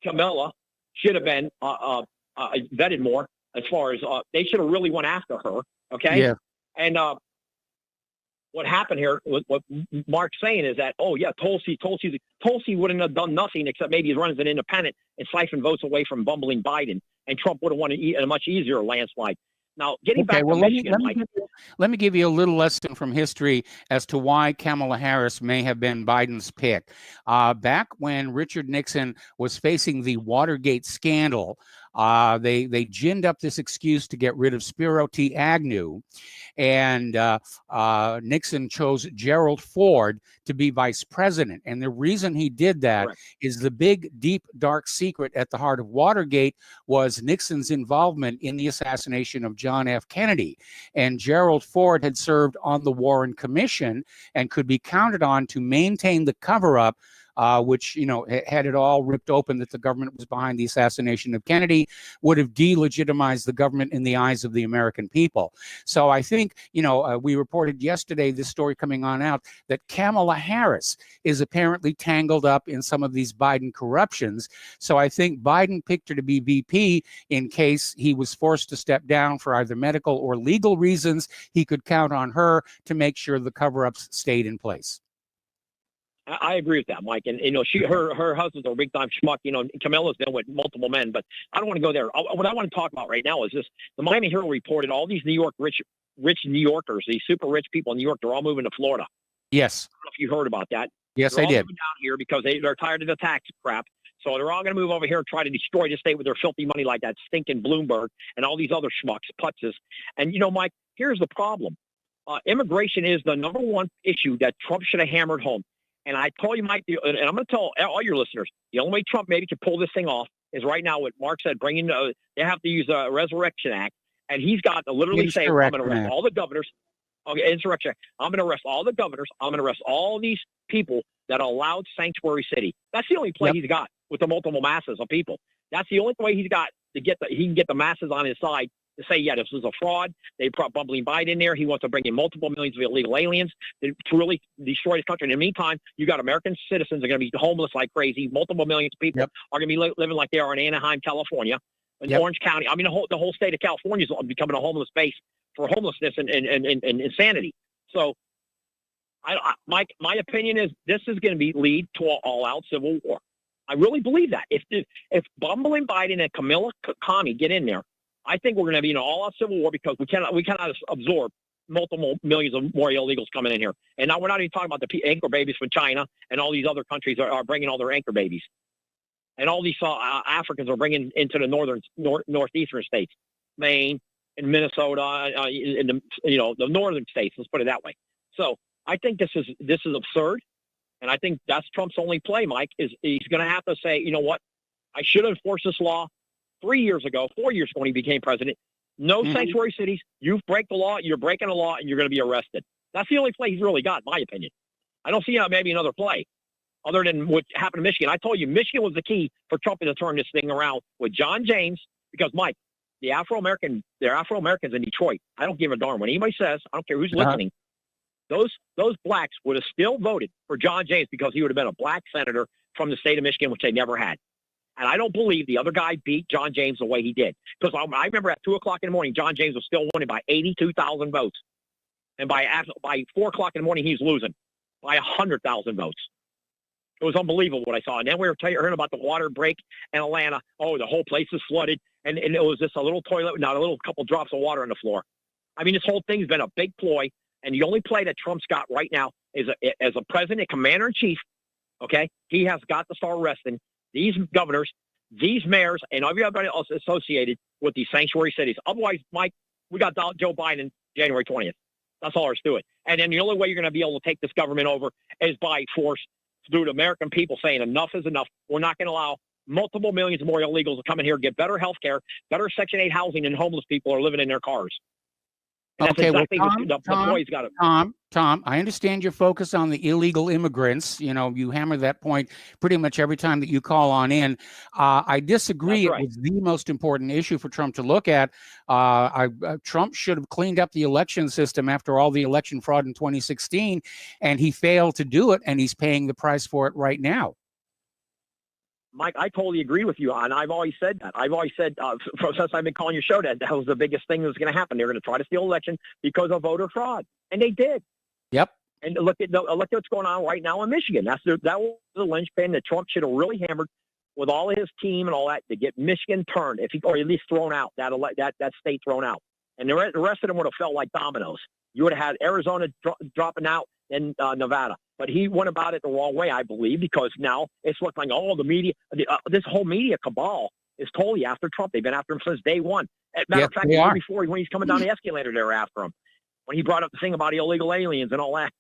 Kamala should have been vetted more as far as they should have really went after her. Okay. Yeah. And what happened here, what Mark's saying is that, oh yeah, Tulsi wouldn't have done nothing except maybe run as an independent and siphon votes away from bumbling Biden, and Trump would have won a much easier landslide. Now, getting back to Michigan, let me give you a little lesson from history as to why Kamala Harris may have been Biden's pick. Back when Richard Nixon was facing the Watergate scandal, they ginned up this excuse to get rid of Spiro T. Agnew, and Nixon chose Gerald Ford to be vice president. And the reason he did that is the big, deep, dark secret at the heart of Watergate was Nixon's involvement in the assassination of John F. Kennedy. And Gerald Ford had served on the Warren Commission and could be counted on to maintain the cover-up, which, had it all ripped open that the government was behind the assassination of Kennedy, would have delegitimized the government in the eyes of the American people. So I think, we reported yesterday, this story coming on out, that Kamala Harris is apparently tangled up in some of these Biden corruptions. So I think Biden picked her to be VP in case he was forced to step down for either medical or legal reasons. He could count on her to make sure the cover-ups stayed in place. I agree with that, Mike. And her husband's a big time schmuck. Camilla's been with multiple men, but I don't want to go there. What I want to talk about right now is this: the Miami Herald reported all these New York rich New Yorkers, these super rich people in New York, they're all moving to Florida. Yes. I don't know if you heard about that. Yes, they're I all did. moving down here because they're tired of the tax crap. So they're all going to move over here and try to destroy the state with their filthy money like that stinking Bloomberg and all these other schmucks, putzes. And Mike, here's the problem: immigration is the number one issue that Trump should have hammered home. And I told you, Mike, and I'm going to tell all your listeners, the only way Trump maybe can pull this thing off is right now what Mark said, they have to use a Resurrection Act. And he's got to literally say, I'm going to arrest all the governors. Okay, Insurrection Act. I'm going to arrest all the governors. I'm going to arrest all these people that allowed Sanctuary City. That's the only play he's got with the multiple masses of people. That's the only way he's got to he can get the masses on his side to say, yeah, this is a fraud. They brought bumbling Biden in there. He wants to bring in multiple millions of illegal aliens to really destroy this country. And in the meantime, you got American citizens are going to be homeless like crazy. Multiple millions of people are going to be living like they are in Anaheim, California, in Orange County. I mean, the whole state of California is becoming a homeless base for homelessness and insanity. So, my opinion is this is going to lead to an all-out civil war. I really believe that. If bumbling Biden and Camilla Commie get in there, I think we're going to be in an all-out civil war because we cannot absorb multiple millions of more illegals coming in here. And now we're not even talking about the anchor babies from China and all these other countries are bringing all their anchor babies. And all these Africans are bringing into the northeastern states, Maine and Minnesota, in the northern states. Let's put it that way. So I think this is absurd, and I think that's Trump's only play. Mike is he's going to have to say, you know what, I should have enforced this law 4 years ago when he became president. No sanctuary cities. You break the law, you're breaking the law, and you're going to be arrested. That's the only play he's really got, in my opinion. I don't see maybe another play other than what happened in Michigan. I told you, Michigan was the key for Trump to turn this thing around with John James, because, Mike, they're Afro-Americans in Detroit. I don't give a darn what anybody says. I don't care who's listening. Those blacks would have still voted for John James because he would have been a black senator from the state of Michigan, which they never had. And I don't believe the other guy beat John James the way he did. Because I remember at 2 o'clock in the morning, John James was still winning by 82,000 votes. And by 4 o'clock in the morning, he's losing by 100,000 votes. It was unbelievable what I saw. And then we were hearing about the water break in Atlanta. Oh, the whole place is flooded. And it was just a little toilet, not a little couple drops of water on the floor. I mean, this whole thing's been a big ploy. And the only play that Trump's got right now is as a president, commander-in-chief, okay, he has got to start arresting these governors, these mayors, and everybody else associated with these sanctuary cities. Otherwise, Mike, we got Joe Biden January 20th. That's all there's to it. And then the only way you're going to be able to take this government over is by force through the American people saying enough is enough. We're not going to allow multiple millions more illegals to come in here, get better health care, better Section 8 housing, and homeless people are living in their cars. And that's Okay, exactly well, what the boy's got to. Tom, I understand your focus on the illegal immigrants. You know, you hammer that point pretty much every time that you call on in. I disagree. It was the most important issue for Trump to look at. Trump should have cleaned up the election system after all the election fraud in 2016, and he failed to do it, and he's paying the price for it right now. Mike, I totally agree with you, and I've always said that. I've always said, since I've been calling your show, that was the biggest thing that was going to happen. They're going to try to steal election because of voter fraud, and they did. Yep. And look at what's going on right now in Michigan. That was the linchpin that Trump should have really hammered with all of his team and all that to get Michigan turned, or at least thrown out, that state thrown out. And the rest of them would have felt like dominoes. You would have had Arizona dropping out and Nevada. But he went about it the wrong way, I believe, because now it's looked like all the media, this whole media cabal is totally after Trump. They've been after him since day one. As a matter of fact, the year before, when he's coming down the escalator, they were after him. When he brought up the thing about illegal aliens and all that.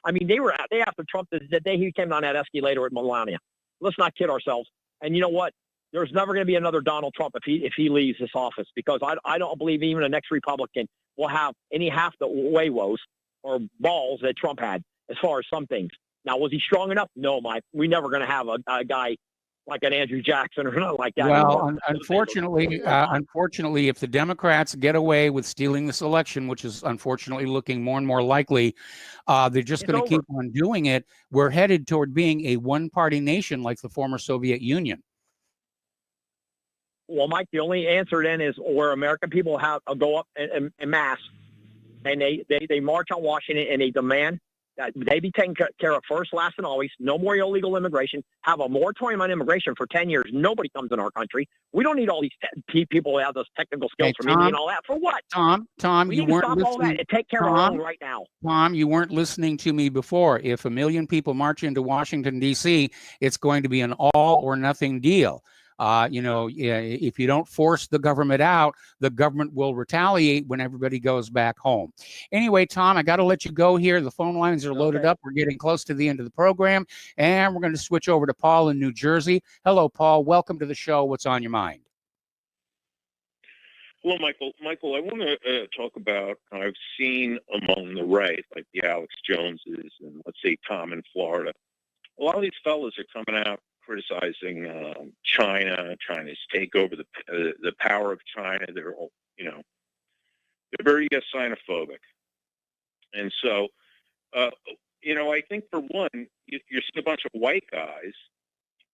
I mean, they after Trump the day he came down that escalator with Melania. Let's not kid ourselves. And you know what? There's never going to be another Donald Trump if he leaves this office, because I don't believe even the next Republican will have any half the woes or balls that Trump had as far as some things. Now, was he strong enough? No, Mike. We're never going to have a guy like an Andrew Jackson or nothing like that. Well, unfortunately, if the Democrats get away with stealing this election, which is unfortunately looking more and more likely, they're just going to keep on doing it. We're headed toward being a one-party nation like the former Soviet Union. Well, Mike, the only answer then is where American people go up in mass, and they march on Washington, and they demand that they be taken care of first, last, and always. No more illegal immigration. Have a moratorium on immigration for 10 years. Nobody comes in our country. We don't need all these people who have those technical skills from India and all that. For what? Tom, we you need to weren't stop listening. all that and take care of our own right now. Tom, you weren't listening to me before. If 1 million people march into Washington, D.C., it's going to be an all or nothing deal. If you don't force the government out, the government will retaliate when everybody goes back home. Anyway, Tom, I got to let you go here. The phone lines are loaded up. We're getting close to the end of the program, and we're going to switch over to Paul in New Jersey. Hello, Paul. Welcome to the show. What's on your mind? Hello, Michael. Michael, I want to talk about, I've seen among the right, like the Alex Joneses and let's say Tom in Florida, a lot of these fellas are coming out criticizing China's takeover, the power of China. They're very xenophobic, and so I think for one, you're seeing a bunch of white guys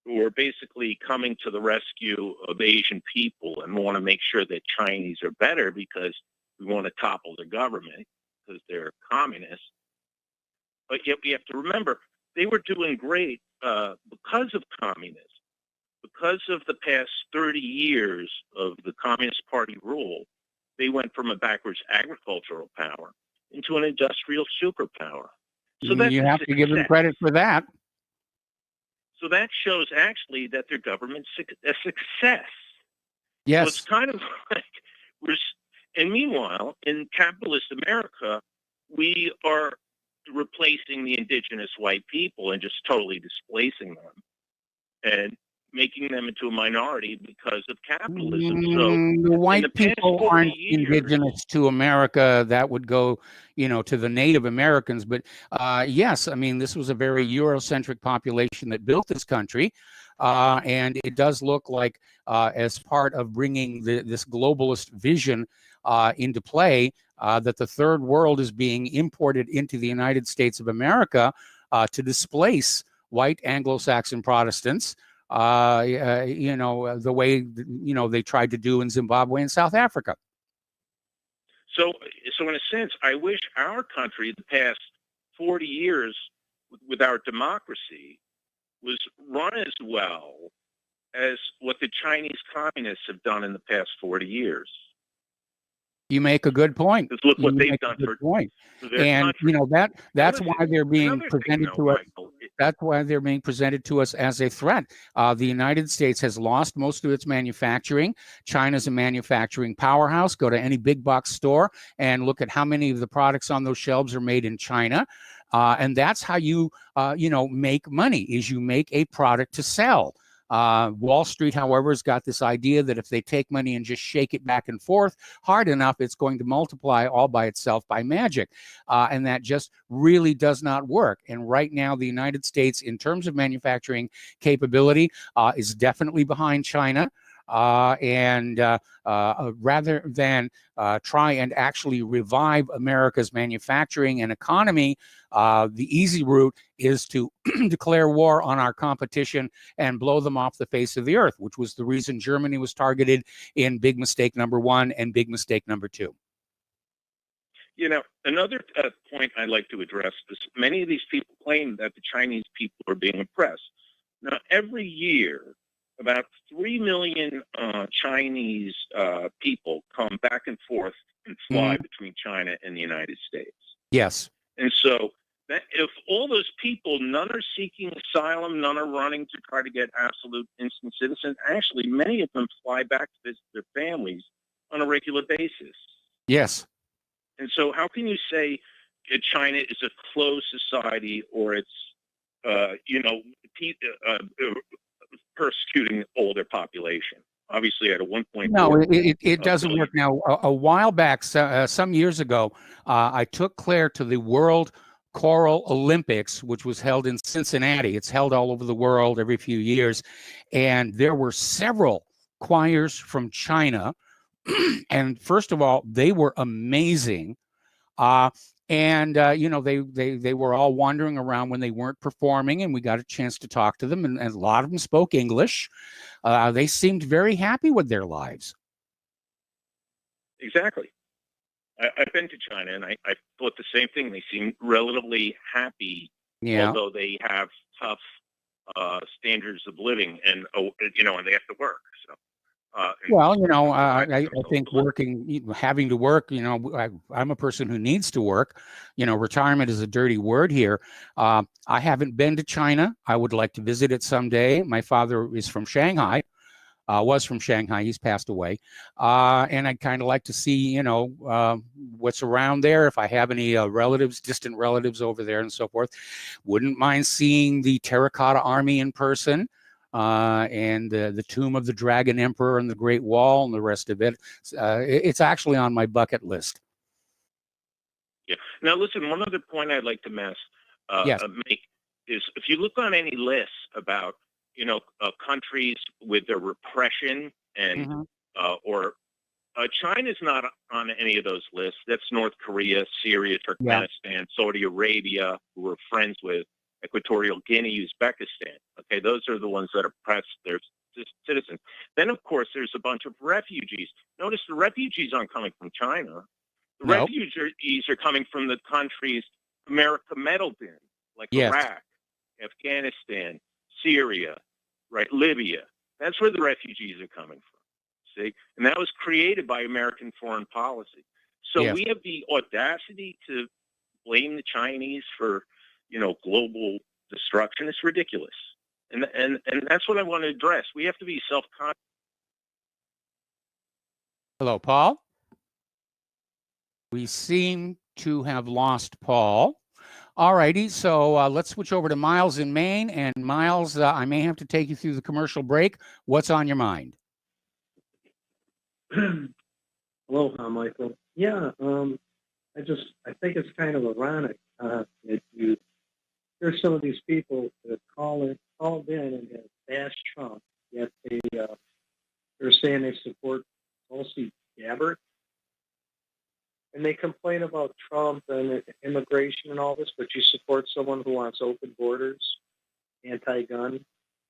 who are basically coming to the rescue of Asian people and want to make sure that Chinese are better because we want to topple the government because they're communists. But yet we have to remember they were doing great. Because of communism, because of the past 30 years of the Communist Party rule, they went from a backwards agricultural power into an industrial superpower. So that's you have to give them credit for that. So that shows actually that their government's a success. Yes. So it's kind of like and meanwhile, in capitalist America, we are replacing the indigenous white people and just totally displacing them and making them into a minority because of capitalism. So the white people aren't indigenous to America. That would go, to the Native Americans. But yes, I mean, this was a very Eurocentric population that built this country. And it does look like as part of bringing this globalist vision into play, that the third world is being imported into the United States of America to displace white Anglo-Saxon Protestants the way, they tried to do in Zimbabwe and South Africa. So in a sense, I wish our country, the past 40 years with our democracy, was run as well as what the Chinese communists have done in the past 40 years. You make a good point. Because look what they've done for their and country. that's why they're being presented to us. Michael, That's why they're being presented to us as a threat. The United States has lost most of its manufacturing. China's a manufacturing powerhouse. Go to any big box store and look at how many of the products on those shelves are made in China. And that's how you make money, is you make a product to sell. Wall Street, however, has got this idea that if they take money and just shake it back and forth hard enough, it's going to multiply all by itself by magic. And that just really does not work. And right now, the United States, in terms of manufacturing capability, is definitely behind China. Rather than try and actually revive America's manufacturing and economy, the easy route is to declare war on our competition and blow them off the face of the earth, which was the reason Germany was targeted in big mistake number 1 and big mistake number 2. Another point I'd like to address is many of these people claim that the Chinese people are being oppressed. Now, every year, about 3 million Chinese people come back and forth and fly between China and the United States. Yes. And so if all those people, none are seeking asylum, none are running to try to get absolute instant citizen. Actually, many of them fly back to visit their families on a regular basis. Yes. And so how can you say China is a closed society or it's, persecuting all their population? Obviously, at a 1.4. No, it doesn't work. Now, a while back, some years ago, I took Claire to the World Choral Olympics, which was held in Cincinnati. It's held all over the world every few years. And there were several choirs from China. And first of all, they were amazing. They were all wandering around when they weren't performing, and we got a chance to talk to them, and a lot of them spoke English. They seemed very happy with their lives. Exactly. I've been to China, and I thought the same thing. They seem relatively happy, although they have tough standards of living, and and they have to work. So. I think having to work, I'm a person who needs to work. Retirement is a dirty word here. I haven't been to China. I would like to visit it someday. My father is from Shanghai, was from Shanghai. He's passed away. And I'd kind of like to see, what's around there. If I have any distant relatives over there and so forth. Wouldn't mind seeing the Terracotta Army in person. And the Tomb of the Dragon Emperor and the Great Wall and the rest of it. It's actually on my bucket list. Yeah. Now, listen, one other point I'd like to make is if you look on any lists about, countries with their repression and China's not on any of those lists. That's North Korea, Syria, Turkmenistan, Saudi Arabia, who we're friends with. Equatorial Guinea, Uzbekistan. Okay, those are the ones that oppress their citizens. Then, of course, there's a bunch of refugees. Notice the refugees aren't coming from China. The refugees are coming from the countries America meddled in, like Iraq, Afghanistan, Syria, right, Libya. That's where the refugees are coming from. See, and that was created by American foreign policy. So we have the audacity to blame the Chinese for global destruction. It's ridiculous. And that's what I want to address. We have to be self-conscious. Hello, Paul. We seem to have lost Paul. All righty, so let's switch over to Miles in Maine. And Miles, I may have to take you through the commercial break. What's on your mind? Aloha, Michael. Yeah, I think it's kind of ironic that there's some of these people that called in and have bashed Trump, yet they're saying they support Tulsi Gabbard. And they complain about Trump and immigration and all this, but you support someone who wants open borders, anti-gun.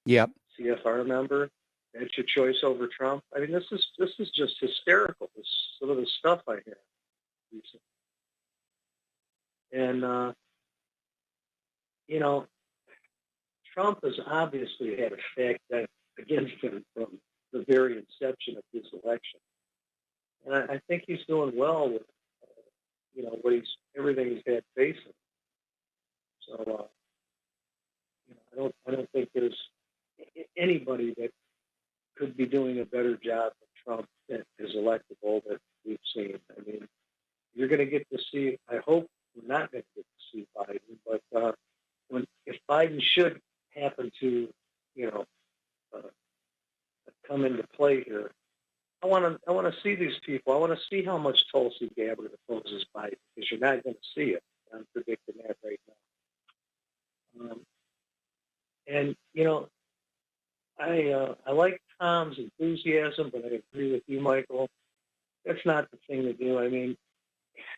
Yep. CFR member. That's your choice over Trump. I mean, this is just hysterical. Some of the stuff I hear recently. And Trump has obviously had a fact that against him from the very inception of his election, and I think he's doing well with everything he's had facing. So I don't think there's anybody that could be doing a better job than Trump that is electable that we've seen. I mean, you're going to get to see. I hope we're not going to get to see Biden, but if Biden should happen to, come into play here, I want to see these people. I want to see how much Tulsi Gabbard opposes Biden, because you're not going to see it. I'm predicting that right now. I like Tom's enthusiasm, but I agree with you, Michael. That's not the thing to do. I mean,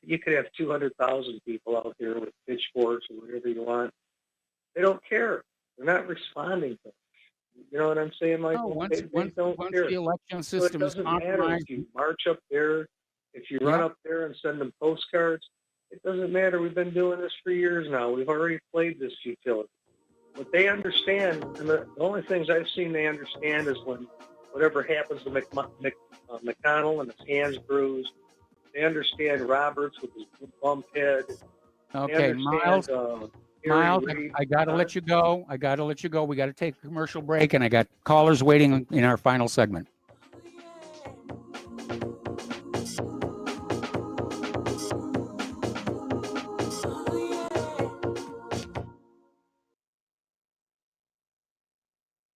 you could have 200,000 people out there with pitchforks or whatever you want. They don't care. They're not responding to it. You know what I'm saying, Michael? No, once the election system so is it doesn't matter compromised, if you march up there, if you run up there and send them postcards. It doesn't matter. We've been doing this for years now. We've already played this futility. What they understand, and the only things I've seen they understand is when whatever happens to McConnell and his hands bruised. They understand Roberts with his bump head. Okay, Miles, I got to let you go. We got to take a commercial break, and I got callers waiting in our final segment.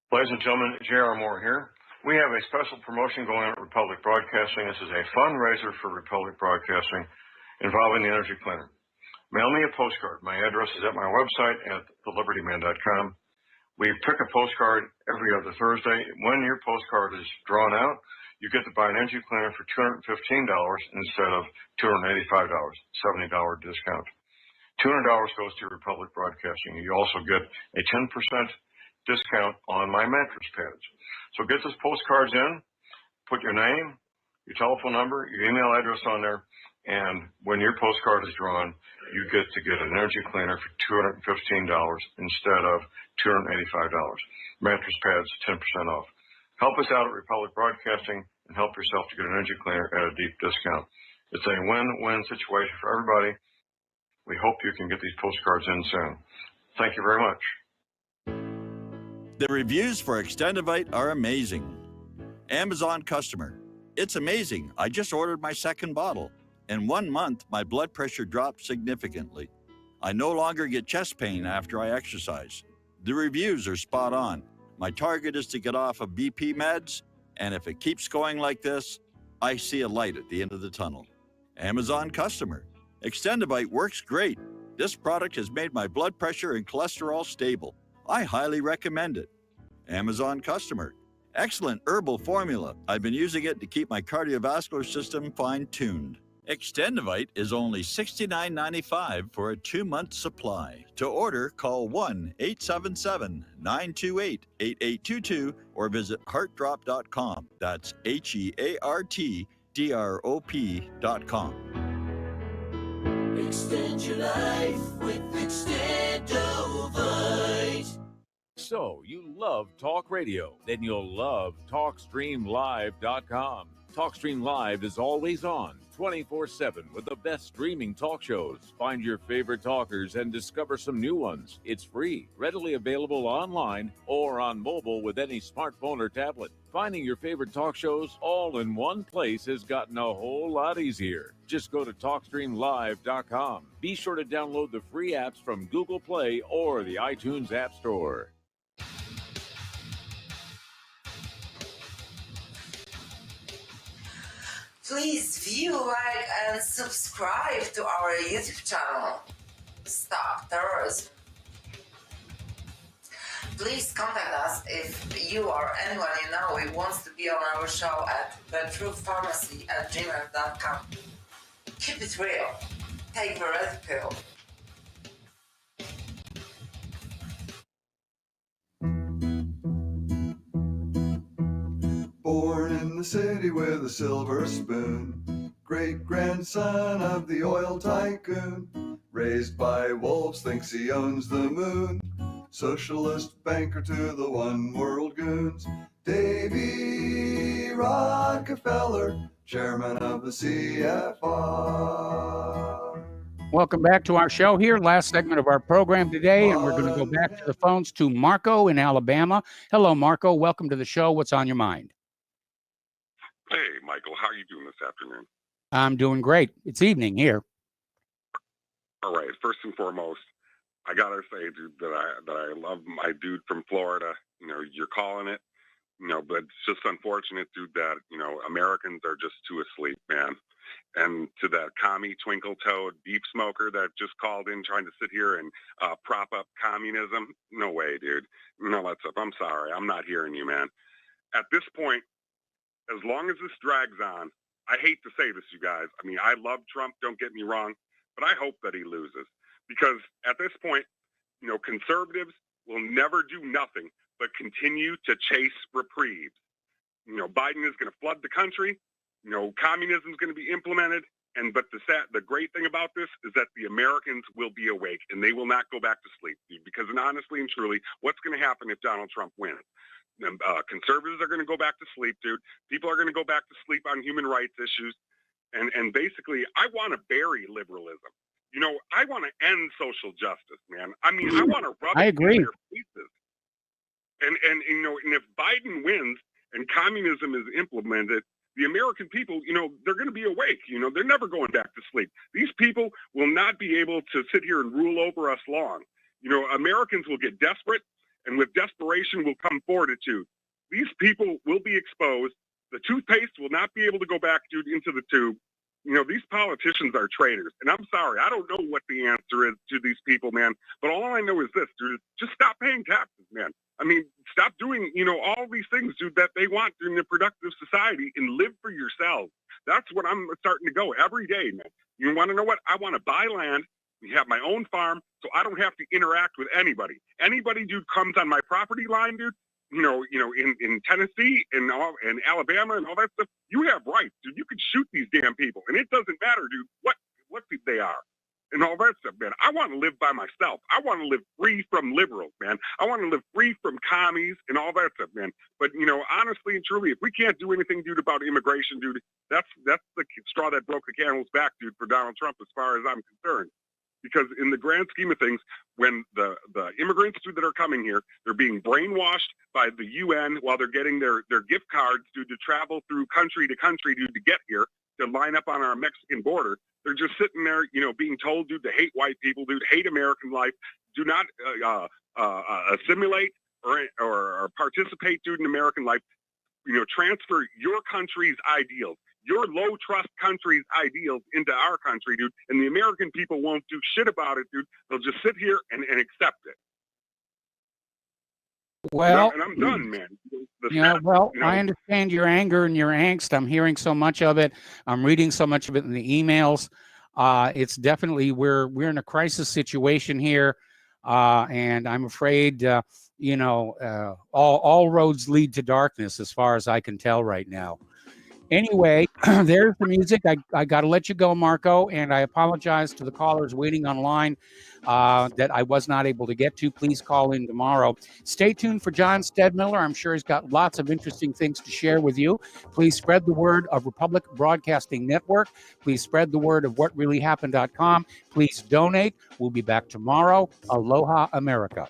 Ladies and gentlemen, J.R. Moore here. We have a special promotion going on at Republic Broadcasting. This is a fundraiser for Republic Broadcasting involving the Energy Cleaner. Mail me a postcard. My address is at my website at thelibertyman.com. We pick a postcard every other Thursday. When your postcard is drawn out, you get to buy an Energy Cleaner for $215 instead of $285, $70 discount. $200 goes to Republic Broadcasting. You also get a 10% discount on my mattress pads. So get those postcards in, put your name, your telephone number, your email address on there, and when your postcard is drawn, you get to get an Energy Cleaner for $215 instead of $285. Mattress pads, 10% off. Help us out at Republic Broadcasting and help yourself to get an Energy Cleaner at a deep discount. It's a win-win situation for everybody. We hope you can get these postcards in soon. Thank you very much. The reviews for Extendivite are amazing. Amazon customer. It's amazing. I just ordered my second bottle. In 1 month, my blood pressure dropped significantly. I no longer get chest pain after I exercise. The reviews are spot on. My target is to get off of BP meds, and if it keeps going like this, I see a light at the end of the tunnel. Amazon customer. Extendivite works great. This product has made my blood pressure and cholesterol stable. I highly recommend it. Amazon customer. Excellent herbal formula. I've been using it to keep my cardiovascular system fine-tuned. Extendivite is only $69.95 for a 2-month supply. To order, call 1-877-928-8822 or visit heartdrop.com. That's HEARTDROP.com. Extend your life with Extendovite. So, you love talk radio? Then you'll love TalkStreamLive.com. TalkStream Live is always on, 24/7 with the best streaming talk shows. Find your favorite talkers and discover some new ones. It's free, readily available online or on mobile with any smartphone or tablet. Finding your favorite talk shows all in one place has gotten a whole lot easier. Just go to TalkStreamLive.com. Be sure to download the free apps from Google Play or the iTunes App Store. Please view, like, and subscribe to our YouTube channel. Stop terrorism. Please contact us if you or anyone you know who wants to be on our show at thetruthpharmacy@gmail.com. Keep it real. Take the red pill. the city with a silver spoon. Great-grandson of the oil tycoon. Raised by wolves, thinks he owns the moon. Socialist banker to the one world goons. Davy Rockefeller, chairman of the CFR. Welcome back to our show here. Last segment of our program today, and we're going to go back to the phones to Marco in Alabama. Hello, Marco. Welcome to the show. What's on your mind? Hey, Michael. How are you doing this afternoon? I'm doing great. It's evening here. All right. First and foremost, I gotta say, dude, that I love my dude from Florida. You know, you're calling it. You know, but it's just unfortunate, dude, that Americans are just too asleep, man. And to that commie twinkle-toed beef smoker that just called in trying to sit here and prop up communism, no way, dude. No, that's up. I'm sorry. I'm not hearing you, man. At this point, as long as this drags on, I hate to say this, you guys. I mean, I love Trump, don't get me wrong, but I hope that he loses. Because at this point, conservatives will never do nothing but continue to chase reprieves. Biden is going to flood the country. Communism is going to be implemented. But the great thing about this is that the Americans will be awake and they will not go back to sleep. Because honestly and truly, what's going to happen if Donald Trump wins? Conservatives are going to go back to sleep, dude. People are going to go back to sleep on human rights issues. And basically, I want to bury liberalism. I want to end social justice, man. I mean, I want to rub it in their faces. And if Biden wins and communism is implemented, the American people, they're going to be awake. They're never going back to sleep. These people will not be able to sit here and rule over us long. Americans will get desperate, and with desperation will come fortitude. These people will be exposed. The toothpaste will not be able to go back, dude, into the tube. These politicians are traitors. And I'm sorry, I don't know what the answer is to these people, man. But all I know is this, dude, just stop paying taxes, man. I mean, stop doing, all these things, dude, that they want in a productive society and live for yourselves. That's what I'm starting to go every day, man. You want to know what? I want to buy land, have my own farm, so I don't have to interact with anybody. Anybody, dude, comes on my property line, dude, in Tennessee and Alabama and all that stuff, you have rights, dude. You can shoot these damn people, and it doesn't matter, dude, what they are and all that stuff, man. I want to live by myself. I want to live free from liberals, man. I want to live free from commies and all that stuff, man. But, honestly and truly, if we can't do anything, dude, about immigration, dude, that's the straw that broke the camel's back, dude, for Donald Trump as far as I'm concerned. Because in the grand scheme of things, when the immigrants that are coming here, they're being brainwashed by the UN while they're getting their gift cards to travel through country to country to get here, to line up on our Mexican border. They're just sitting there, being told, dude, to hate white people, dude, hate American life, do not assimilate or participate, dude, in American life. Transfer your country's ideals, your low trust country's ideals into our country, dude, and the American people won't do shit about it, dude. They'll just sit here and accept it. Well, and I'm done, man. I understand your anger and your angst. I'm hearing so much of it. I'm reading so much of it in the emails. It's definitely we're in a crisis situation here, and I'm afraid all roads lead to darkness, as far as I can tell right now. Anyway, there's the music. I got to let you go, Marco, and I apologize to the callers waiting online that I was not able to get to. Please call in tomorrow. Stay tuned for John Stedmiller. I'm sure he's got lots of interesting things to share with you. Please spread the word of Republic Broadcasting Network. Please spread the word of whatreallyhappened.com. Please donate. We'll be back tomorrow. Aloha, America.